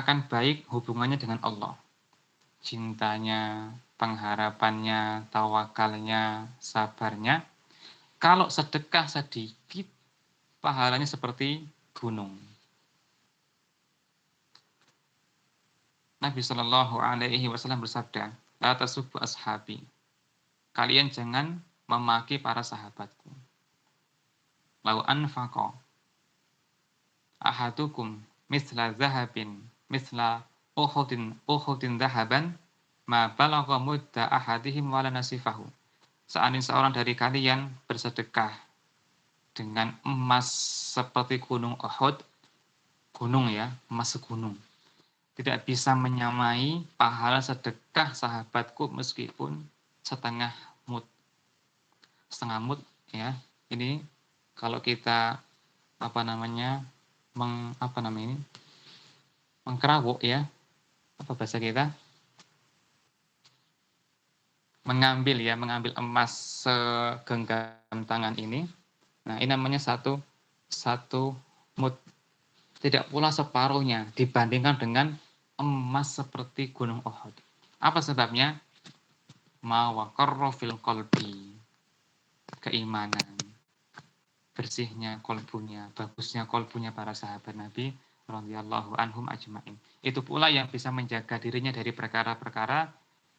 akan baik hubungannya dengan Allah. Cintanya, pengharapannya, tawakalnya, sabarnya. Kalau sedekah sedikit, pahalanya seperti gunung. Nabi SAW bersabda, la tasubbu ashabi. Kalian jangan memaki para sahabatku. Lau anfaqa ahadukum misla zahabin, misla uhudin zahaban, ma balagha mudda ahadihim wala nasifahu. Seandainya seorang dari kalian bersedekah dengan emas seperti gunung Uhud, gunung ya, emas segunung, tidak bisa menyamai pahala sedekah sahabatku meskipun setengah mud ya. Ini kalau kita mengkerawuk ya, apa bahasa kita, mengambil emas segenggam tangan ini. Nah, ini namanya satu mud, tidak pula separuhnya dibandingkan dengan emas seperti gunung Uhud. Apa sebabnya? Ma waqarra fil qalbi, keimanan, bersihnya kolbunya, bagusnya kolbunya para sahabat Nabi radhiyallahu anhum ajmain. Itu pula yang bisa menjaga dirinya dari perkara-perkara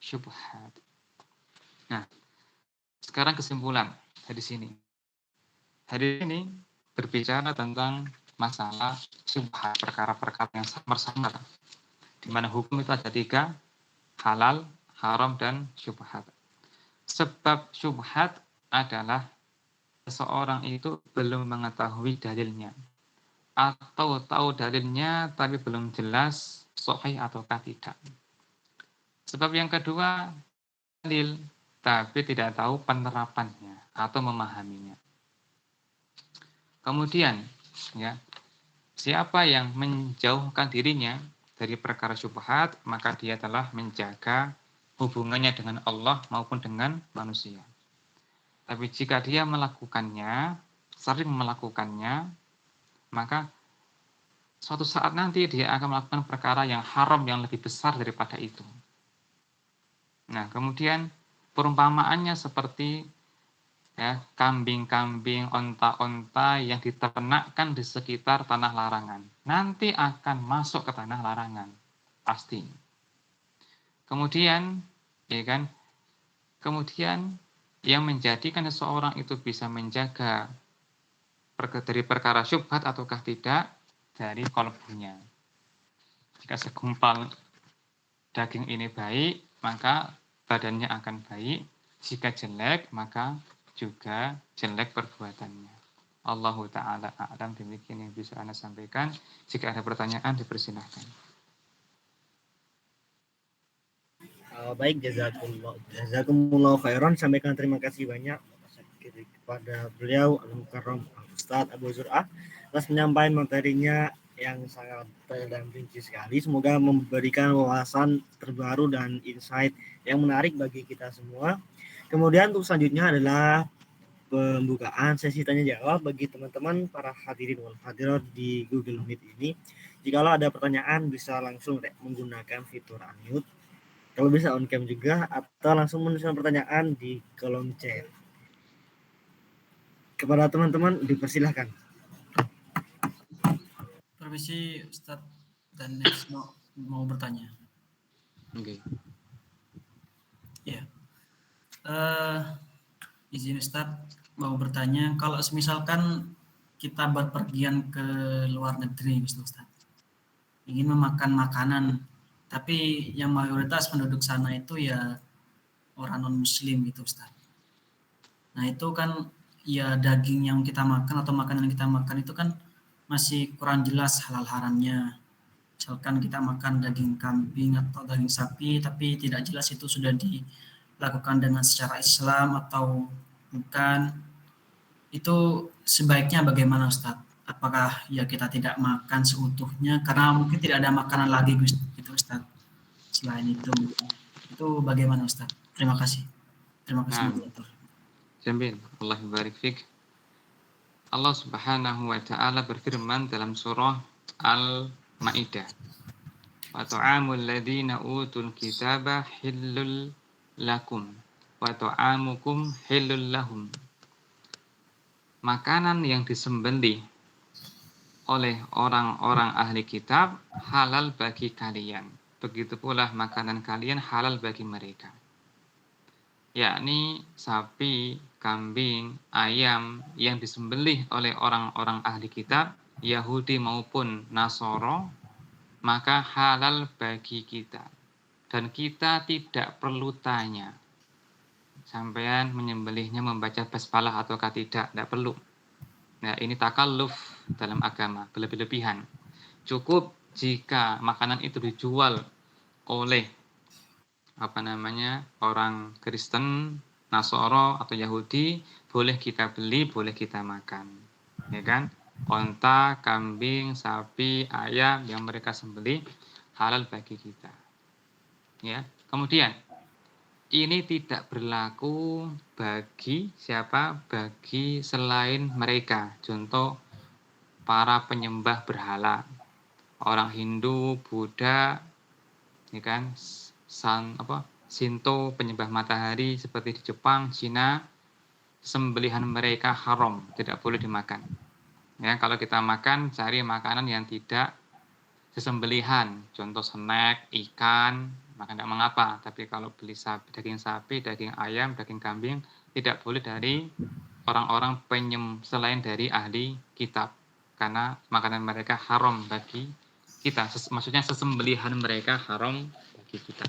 syubhat. Nah, sekarang kesimpulan dari sini. Hari ini berbicara tentang masalah syubhat, perkara-perkara yang samar-samar, di mana hukum itu ada 3, halal, haram, dan syubhat. Sebab syubhat adalah seseorang itu belum mengetahui dalilnya, atau tahu dalilnya tapi belum jelas sahih ataukah tidak. Sebab yang kedua, dalil tapi tidak tahu penerapannya atau memahaminya. Kemudian, ya, siapa yang menjauhkan dirinya dari perkara syubhat, maka dia telah menjaga hubungannya dengan Allah maupun dengan manusia. Tapi jika dia melakukannya, sering melakukannya, maka suatu saat nanti dia akan melakukan perkara yang haram yang lebih besar daripada itu. Nah, kemudian perumpamaannya seperti ya, kambing-kambing, onta-onta yang diternakkan di sekitar tanah larangan. Nanti akan masuk ke tanah larangan, pasti. Kemudian, ya kan? Kemudian yang menjadikan seseorang itu bisa menjaga dari perkara syubhat ataukah tidak dari kolbunya. Jika segumpal daging ini baik, maka badannya akan baik. Jika jelek, maka juga jelek perbuatannya. Allahu ta'ala a'lam, demikian yang bisa Anda sampaikan. Jika ada pertanyaan, dipersilahkan. Baik, jazakumullah khairan. Sampaikan terima kasih banyak kepada beliau Al-Mukarram Ustaz Abu Zur'ah atas penyampaian materinya yang sangat detail dan rinci sekali. Semoga memberikan wawasan terbaru dan insight yang menarik bagi kita semua. Kemudian untuk selanjutnya adalah pembukaan sesi tanya jawab bagi teman-teman para hadirin wal hadirat di Google Meet ini. Jikalau ada pertanyaan bisa langsung menggunakan fitur unmute. Kalau bisa on cam juga atau langsung menuliskan pertanyaan di kolom chat. Kepada teman-teman dipersilahkan. Permisi Ustadz dan next mau bertanya. Oke. Ya. Izin Ustadz mau bertanya, kalau misalkan kita berpergian ke luar negeri, Ustadz, ingin memakan makanan, tapi yang mayoritas penduduk sana itu ya orang non-muslim gitu, Ustadz. Nah itu kan ya daging yang kita makan atau makanan yang kita makan itu kan masih kurang jelas halal haramnya. Misalkan kita makan daging kambing atau daging sapi, tapi tidak jelas itu sudah dilakukan dengan secara Islam atau bukan. Itu sebaiknya bagaimana Ustaz? Apakah ya kita tidak makan seutuhnya karena mungkin tidak ada makanan lagi gitu Ustaz. Selain itu bagaimana Ustaz? Terima kasih. Terima kasih moderator. Jamil, Allah barik fik. Allah Subhanahu wa taala berfirman dalam surah Al-Maidah. Wa ta'amul ladzina utul kitaba hillul lakum wa ta'amukum hillul lahum. Makanan yang disembelih oleh orang-orang ahli kitab halal bagi kalian. Begitu pula makanan kalian halal bagi mereka. Yakni sapi, kambing, ayam yang disembelih oleh orang-orang ahli kitab, Yahudi maupun Nasoro, maka halal bagi kita. Dan kita tidak perlu tanya, sampean menyembelihnya membaca basmalah ataukah tidak perlu. Nah, ini takalluf dalam agama, berlebih-lebihan. Cukup jika makanan itu dijual oleh orang Kristen, Nasoro atau Yahudi, boleh kita beli, boleh kita makan, ya kan? Onta, kambing, sapi, ayam yang mereka sembelih halal bagi kita. Ya, kemudian ini tidak berlaku bagi siapa? Bagi selain mereka. Contoh para penyembah berhala, orang Hindu, Buddha, ya kan? Shinto, penyembah matahari seperti di Jepang, Cina, sembelihan mereka haram, tidak boleh dimakan. Ya, kalau kita makan, cari makanan yang tidak sesembelihan, contoh snack, ikan, maka tidak mengapa. Tapi kalau beli daging sapi, daging ayam, daging kambing, tidak boleh dari orang-orang selain dari ahli kitab. Karena makanan mereka haram bagi kita. Maksudnya sesembelihan mereka haram bagi kita.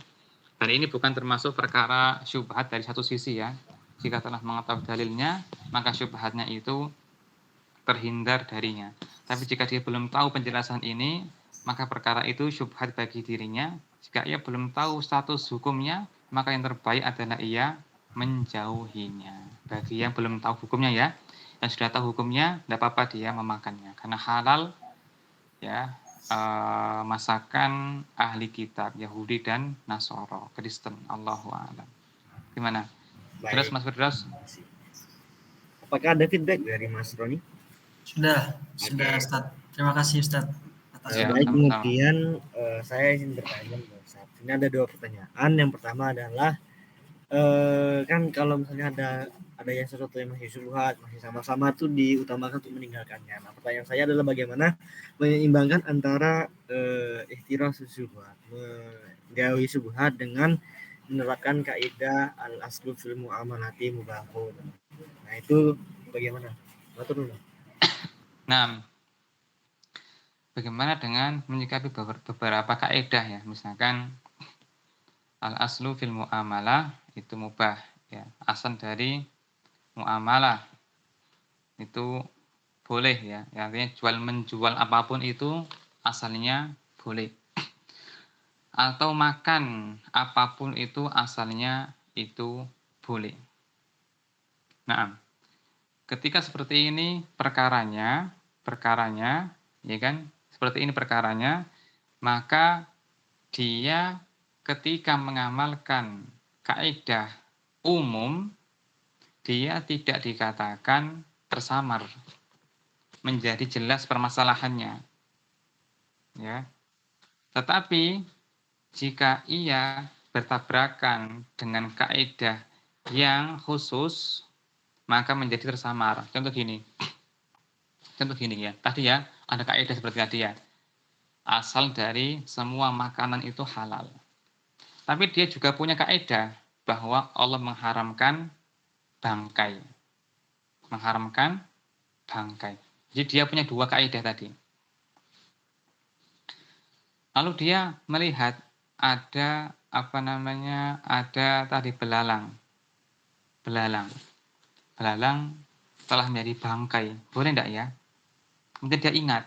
Dan ini bukan termasuk perkara syubhat dari satu sisi ya. Jika telah mengetahui dalilnya, maka syubhatnya itu terhindar darinya. Tapi jika dia belum tahu penjelasan ini, maka perkara itu syubhat bagi dirinya. Jika ia belum tahu status hukumnya, maka yang terbaik adalah ia menjauhinya. Bagi yang belum tahu hukumnya ya, yang sudah tahu hukumnya, tidak apa-apa dia memakannya. Karena halal ya, masakan ahli kitab Yahudi dan Nasoro, Kristen. Allahu a'lam. Gimana? Terus Mas Firdaus? Apakah ada feedback dari Mas Roni? Sudah Ustaz. Terima kasih Ustaz. Ya, Baik, sama-sama. kemudian saya ingin bertanya Ustaz. Ini ada 2 pertanyaan. Yang pertama adalah kan kalau misalnya ada yang sesuatu yang masih syubhat, masih sama-sama tuh diutamakan untuk meninggalkannya. Nah, pertanyaan saya adalah bagaimana menyeimbangkan antara ihtiras syubhat, menjauhi syubhat dengan menerapkan kaidah al-aslu fil muamalati mubahun. Nah, itu bagaimana? Matur nuwun. Nah, bagaimana dengan menyikapi beberapa kaidah ya, misalkan al-aslu fil muamalah itu mubah ya, asal dari muamalah itu boleh ya, artinya jual menjual apapun itu asalnya boleh, atau makan apapun itu asalnya itu boleh. Nah, ketika seperti ini perkaranya ya kan, seperti ini perkaranya, maka dia ketika mengamalkan kaidah umum, dia tidak dikatakan tersamar, menjadi jelas permasalahannya. Ya. Tetapi jika ia bertabrakan dengan kaidah yang khusus, maka menjadi tersamar. Contoh gini ya, tadi ya ada kaidah seperti tadi ya, asal dari semua makanan itu halal. Tapi dia juga punya kaidah bahwa Allah mengharamkan bangkai. Jadi dia punya 2 kaidah tadi. Lalu dia melihat ada ada tadi belalang telah menjadi bangkai. Boleh enggak ya? Kemudian dia ingat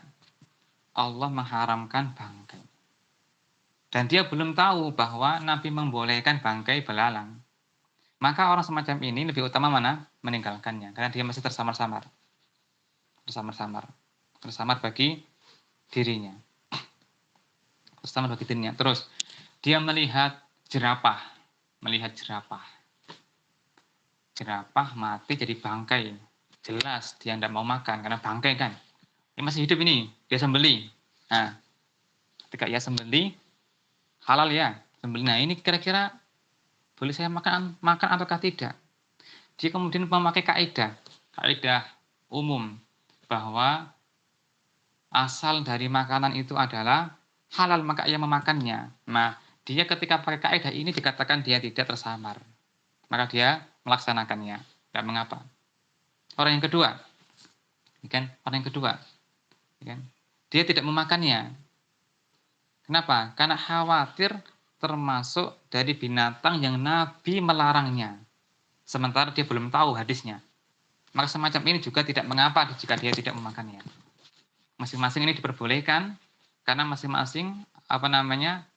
Allah mengharamkan bangkai. Dan dia belum tahu bahwa Nabi membolehkan bangkai belalang. Maka orang semacam ini lebih utama mana? Meninggalkannya. Karena dia masih tersamar-samar bagi dirinya. Terus dia melihat jerapah. Jerapah mati jadi bangkai. Jelas dia tidak mau makan karena bangkai kan. Ini masih hidup ini, dia sembelih. Nah, ketika ia sembelih, halal ya, sembelih. Nah, ini kira-kira boleh saya makan ataukah tidak? Dia kemudian memakai kaidah umum bahwa asal dari makanan itu adalah halal, maka ia memakannya. Nah, dia ketika pakai kaidah ini dikatakan dia tidak tersamar, maka dia melaksanakannya, tidak mengapa. Orang yang kedua, dia tidak memakannya. Kenapa? Karena khawatir termasuk dari binatang yang Nabi melarangnya. Sementara dia belum tahu hadisnya. Maka semacam ini juga tidak mengapa jika dia tidak memakannya. Masing-masing ini diperbolehkan karena masing-masing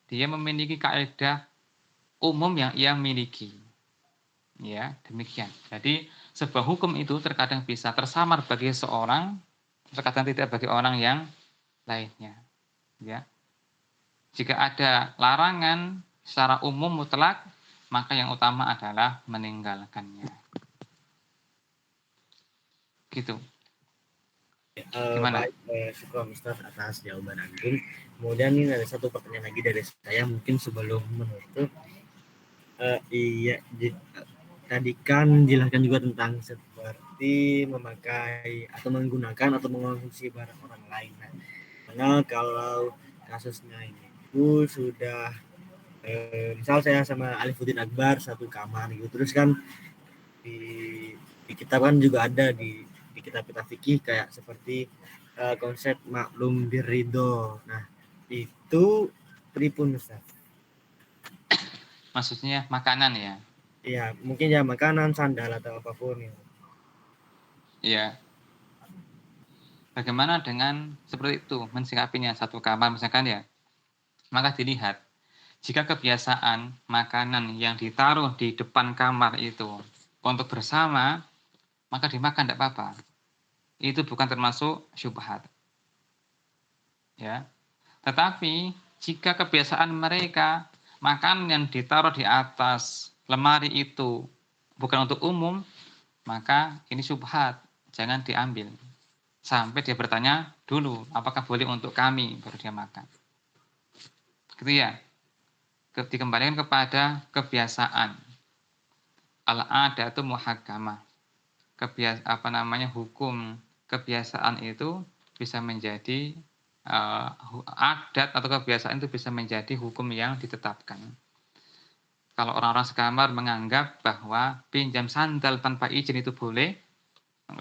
dia memiliki kaidah umum yang ia miliki. Ya, demikian. Jadi sebuah hukum itu terkadang bisa tersamar bagi seorang, terkadang tidak bagi orang yang lainnya. Ya. Jika ada larangan secara umum mutlak, maka yang utama adalah meninggalkannya. Gitu. Gimana? Baik, syukur Ustaz atas jawaban Antum. Kemudian ini ada satu pertanyaan lagi dari saya, mungkin sebelum menutup. Tadi kan jelaskan juga tentang seperti memakai atau menggunakan atau mengonsumsi barang orang lain. Nah, kalau kasusnya ini itu sudah Misal saya sama Alifuddin Akbar satu kamar gitu, terus kan di kitab kan juga ada di kitab-kitab fikih kayak seperti konsep maklum birridho. Nah, itu pripun Ustaz? Maksudnya makanan ya? Iya, mungkin ya makanan, sandal atau apapun ya. Iya. Bagaimana dengan seperti itu mensikapinya satu kamar misalkan ya? Maka dilihat jika kebiasaan makanan yang ditaruh di depan kamar itu untuk bersama, maka dimakan tidak apa-apa. Itu bukan termasuk syubhat. Ya. Tetapi jika kebiasaan mereka makanan yang ditaruh di atas lemari itu bukan untuk umum, maka ini syubhat, jangan diambil. Sampai dia bertanya dulu, apakah boleh untuk kami, baru dia makan. Gitu ya. Dikembalikan kepada kebiasaan. Al-'adatu muhakkamah. Hukum kebiasaan itu bisa menjadi adat atau kebiasaan itu bisa menjadi hukum yang ditetapkan. Kalau orang-orang sekamar menganggap bahwa pinjam sandal tanpa izin itu boleh,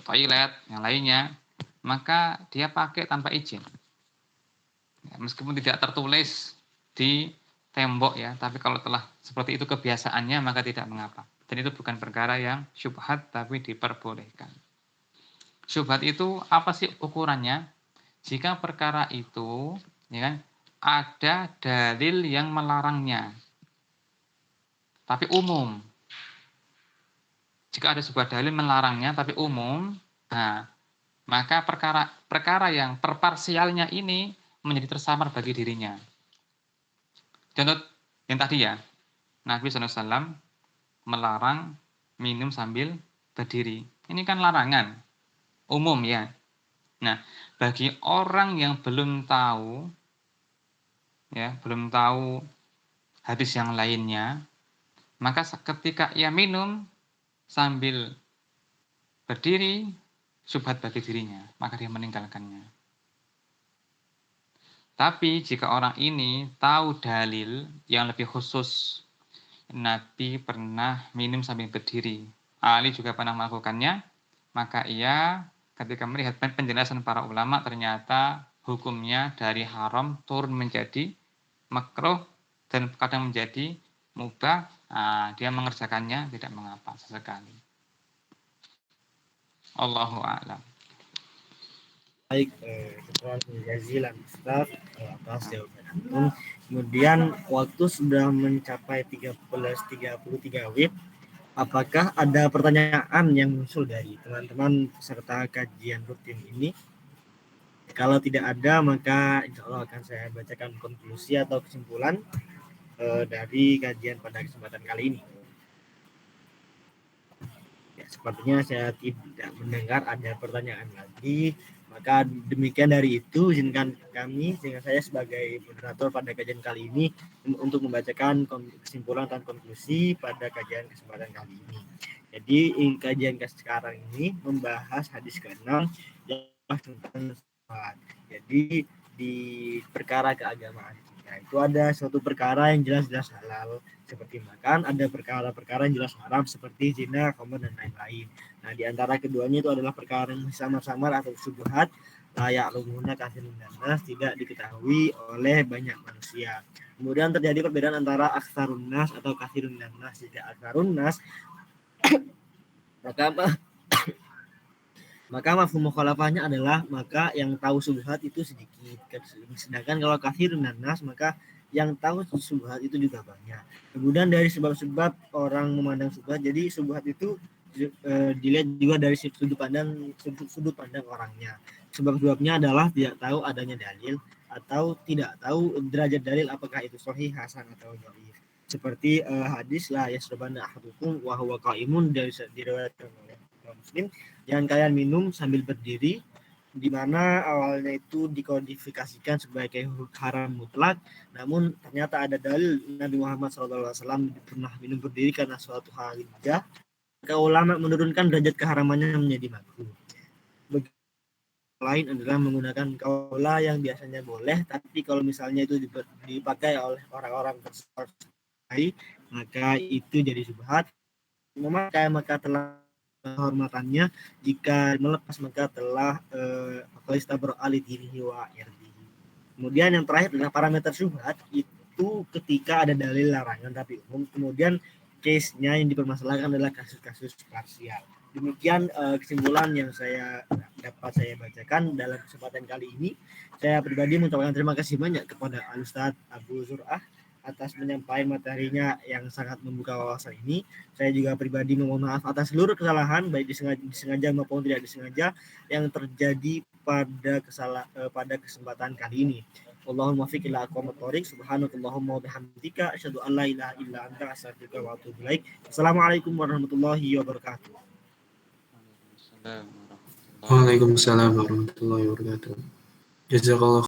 toilet, yang lainnya, maka dia pakai tanpa izin. Ya, meskipun tidak tertulis di tembok ya, tapi kalau telah seperti itu kebiasaannya maka tidak mengapa. Dan itu bukan perkara yang syubhat tapi diperbolehkan. Syubhat itu apa sih ukurannya? Jika perkara itu ya kan, ada dalil yang melarangnya, tapi umum. Jika ada sebuah dalil melarangnya tapi umum, nah, maka perkara yang perparsialnya ini menjadi tersamar bagi dirinya. Contoh yang tadi ya, Nabi SAW melarang minum sambil berdiri. Ini kan larangan umum ya. Nah, bagi orang yang belum tahu hadis yang lainnya, maka ketika ia minum sambil berdiri, syubhat bagi dirinya, maka dia meninggalkannya. Tapi jika orang ini tahu dalil yang lebih khusus, Nabi pernah minum sambil berdiri, Ali juga pernah melakukannya, maka ia ketika melihat penjelasan para ulama ternyata hukumnya dari haram turun menjadi makruh dan kadang menjadi mubah, dia mengerjakannya tidak mengapa sesekali. Allahu a'lam. Baik, jazilan Ustaz atas jawaban. Kemudian waktu sudah mencapai 13.33 WIB. Apakah ada pertanyaan yang muncul dari teman-teman peserta kajian rutin ini? Kalau tidak ada, maka insya Allah akan saya bacakan konklusi atau kesimpulan dari kajian pada kesempatan kali ini. Ya, sepertinya saya tidak mendengar ada pertanyaan lagi. Maka demikian dari itu, izinkan kami, sehingga saya sebagai moderator pada kajian kali ini untuk membacakan kesimpulan dan konklusi pada kajian kesempatan kali ini. Jadi kajian sekarang ini membahas hadis ke-6 yang tentang sholat. Jadi di perkara keagamaan kita itu ada suatu perkara yang jelas-jelas halal seperti makan, ada perkara-perkara yang jelas haram seperti zina, khamr dan lain-lain. Nah, di antara keduanya itu adalah perkara yang samar-samar atau syubhat layak lumuna katsirun nas, tidak diketahui oleh banyak manusia. Kemudian terjadi perbedaan antara aktsarun nas atau katsirun nas. Jika aktsarun nas maka mafhum mukhalafahnya adalah maka yang tahu syubhat itu sedikit. Sedangkan kalau katsirun nas maka yang tahu syubhat itu juga banyak. Kemudian dari sebab-sebab orang memandang syubhat, jadi syubhat itu dilihat juga dari sudut pandang orangnya. Sebab-sebabnya adalah tidak tahu adanya dalil atau tidak tahu derajat dalil apakah itu sahih, hasan atau dhaif. Seperti hadis la yasrabanna ahadukum wa huwa qaimun diriwayatkan oleh Muslim, jangan kalian minum sambil berdiri, di mana awalnya itu dikodifikasikan sebagai haram mutlak, namun ternyata ada dalil Nabi Muhammad SAW pernah minum berdiri karena suatu hajah, maka ulama menurunkan derajat keharamannya menjadi makruh. Lain adalah menggunakan kaula yang biasanya boleh, tapi kalau misalnya itu dipakai oleh orang-orang maka itu jadi syubhat. Memakai maka telah kehormatannya, jika melepas maka telah istabra alidinihi wa irdihi. Kemudian yang terakhir adalah parameter syubhat, itu ketika ada dalil larangan tapi umum, kemudian case-nya yang dipermasalahkan adalah kasus-kasus parsial. Demikian kesimpulan yang dapat saya bacakan dalam kesempatan kali ini. Saya pribadi mengucapkan terima kasih banyak kepada Al-Ustadz Abu Zur'ah atas penyampaian materinya yang sangat membuka wawasan ini. Saya juga pribadi memohon maaf atas seluruh kesalahan, baik disengaja maupun tidak disengaja, yang terjadi pada kesempatan kali ini. Allahumma fiqh ila aqwamat thoriq, subhanakallahumma wa bihamdika, asyhadu an la ilaha illa anta, astaghfiruka wa atubu ilaik. Assalamualaikum warahmatullahi wabarakatuh. Waalaikumsalam warahmatullahi Waalaikumsalam warahmatullahi wabarakatuh. Jazakallah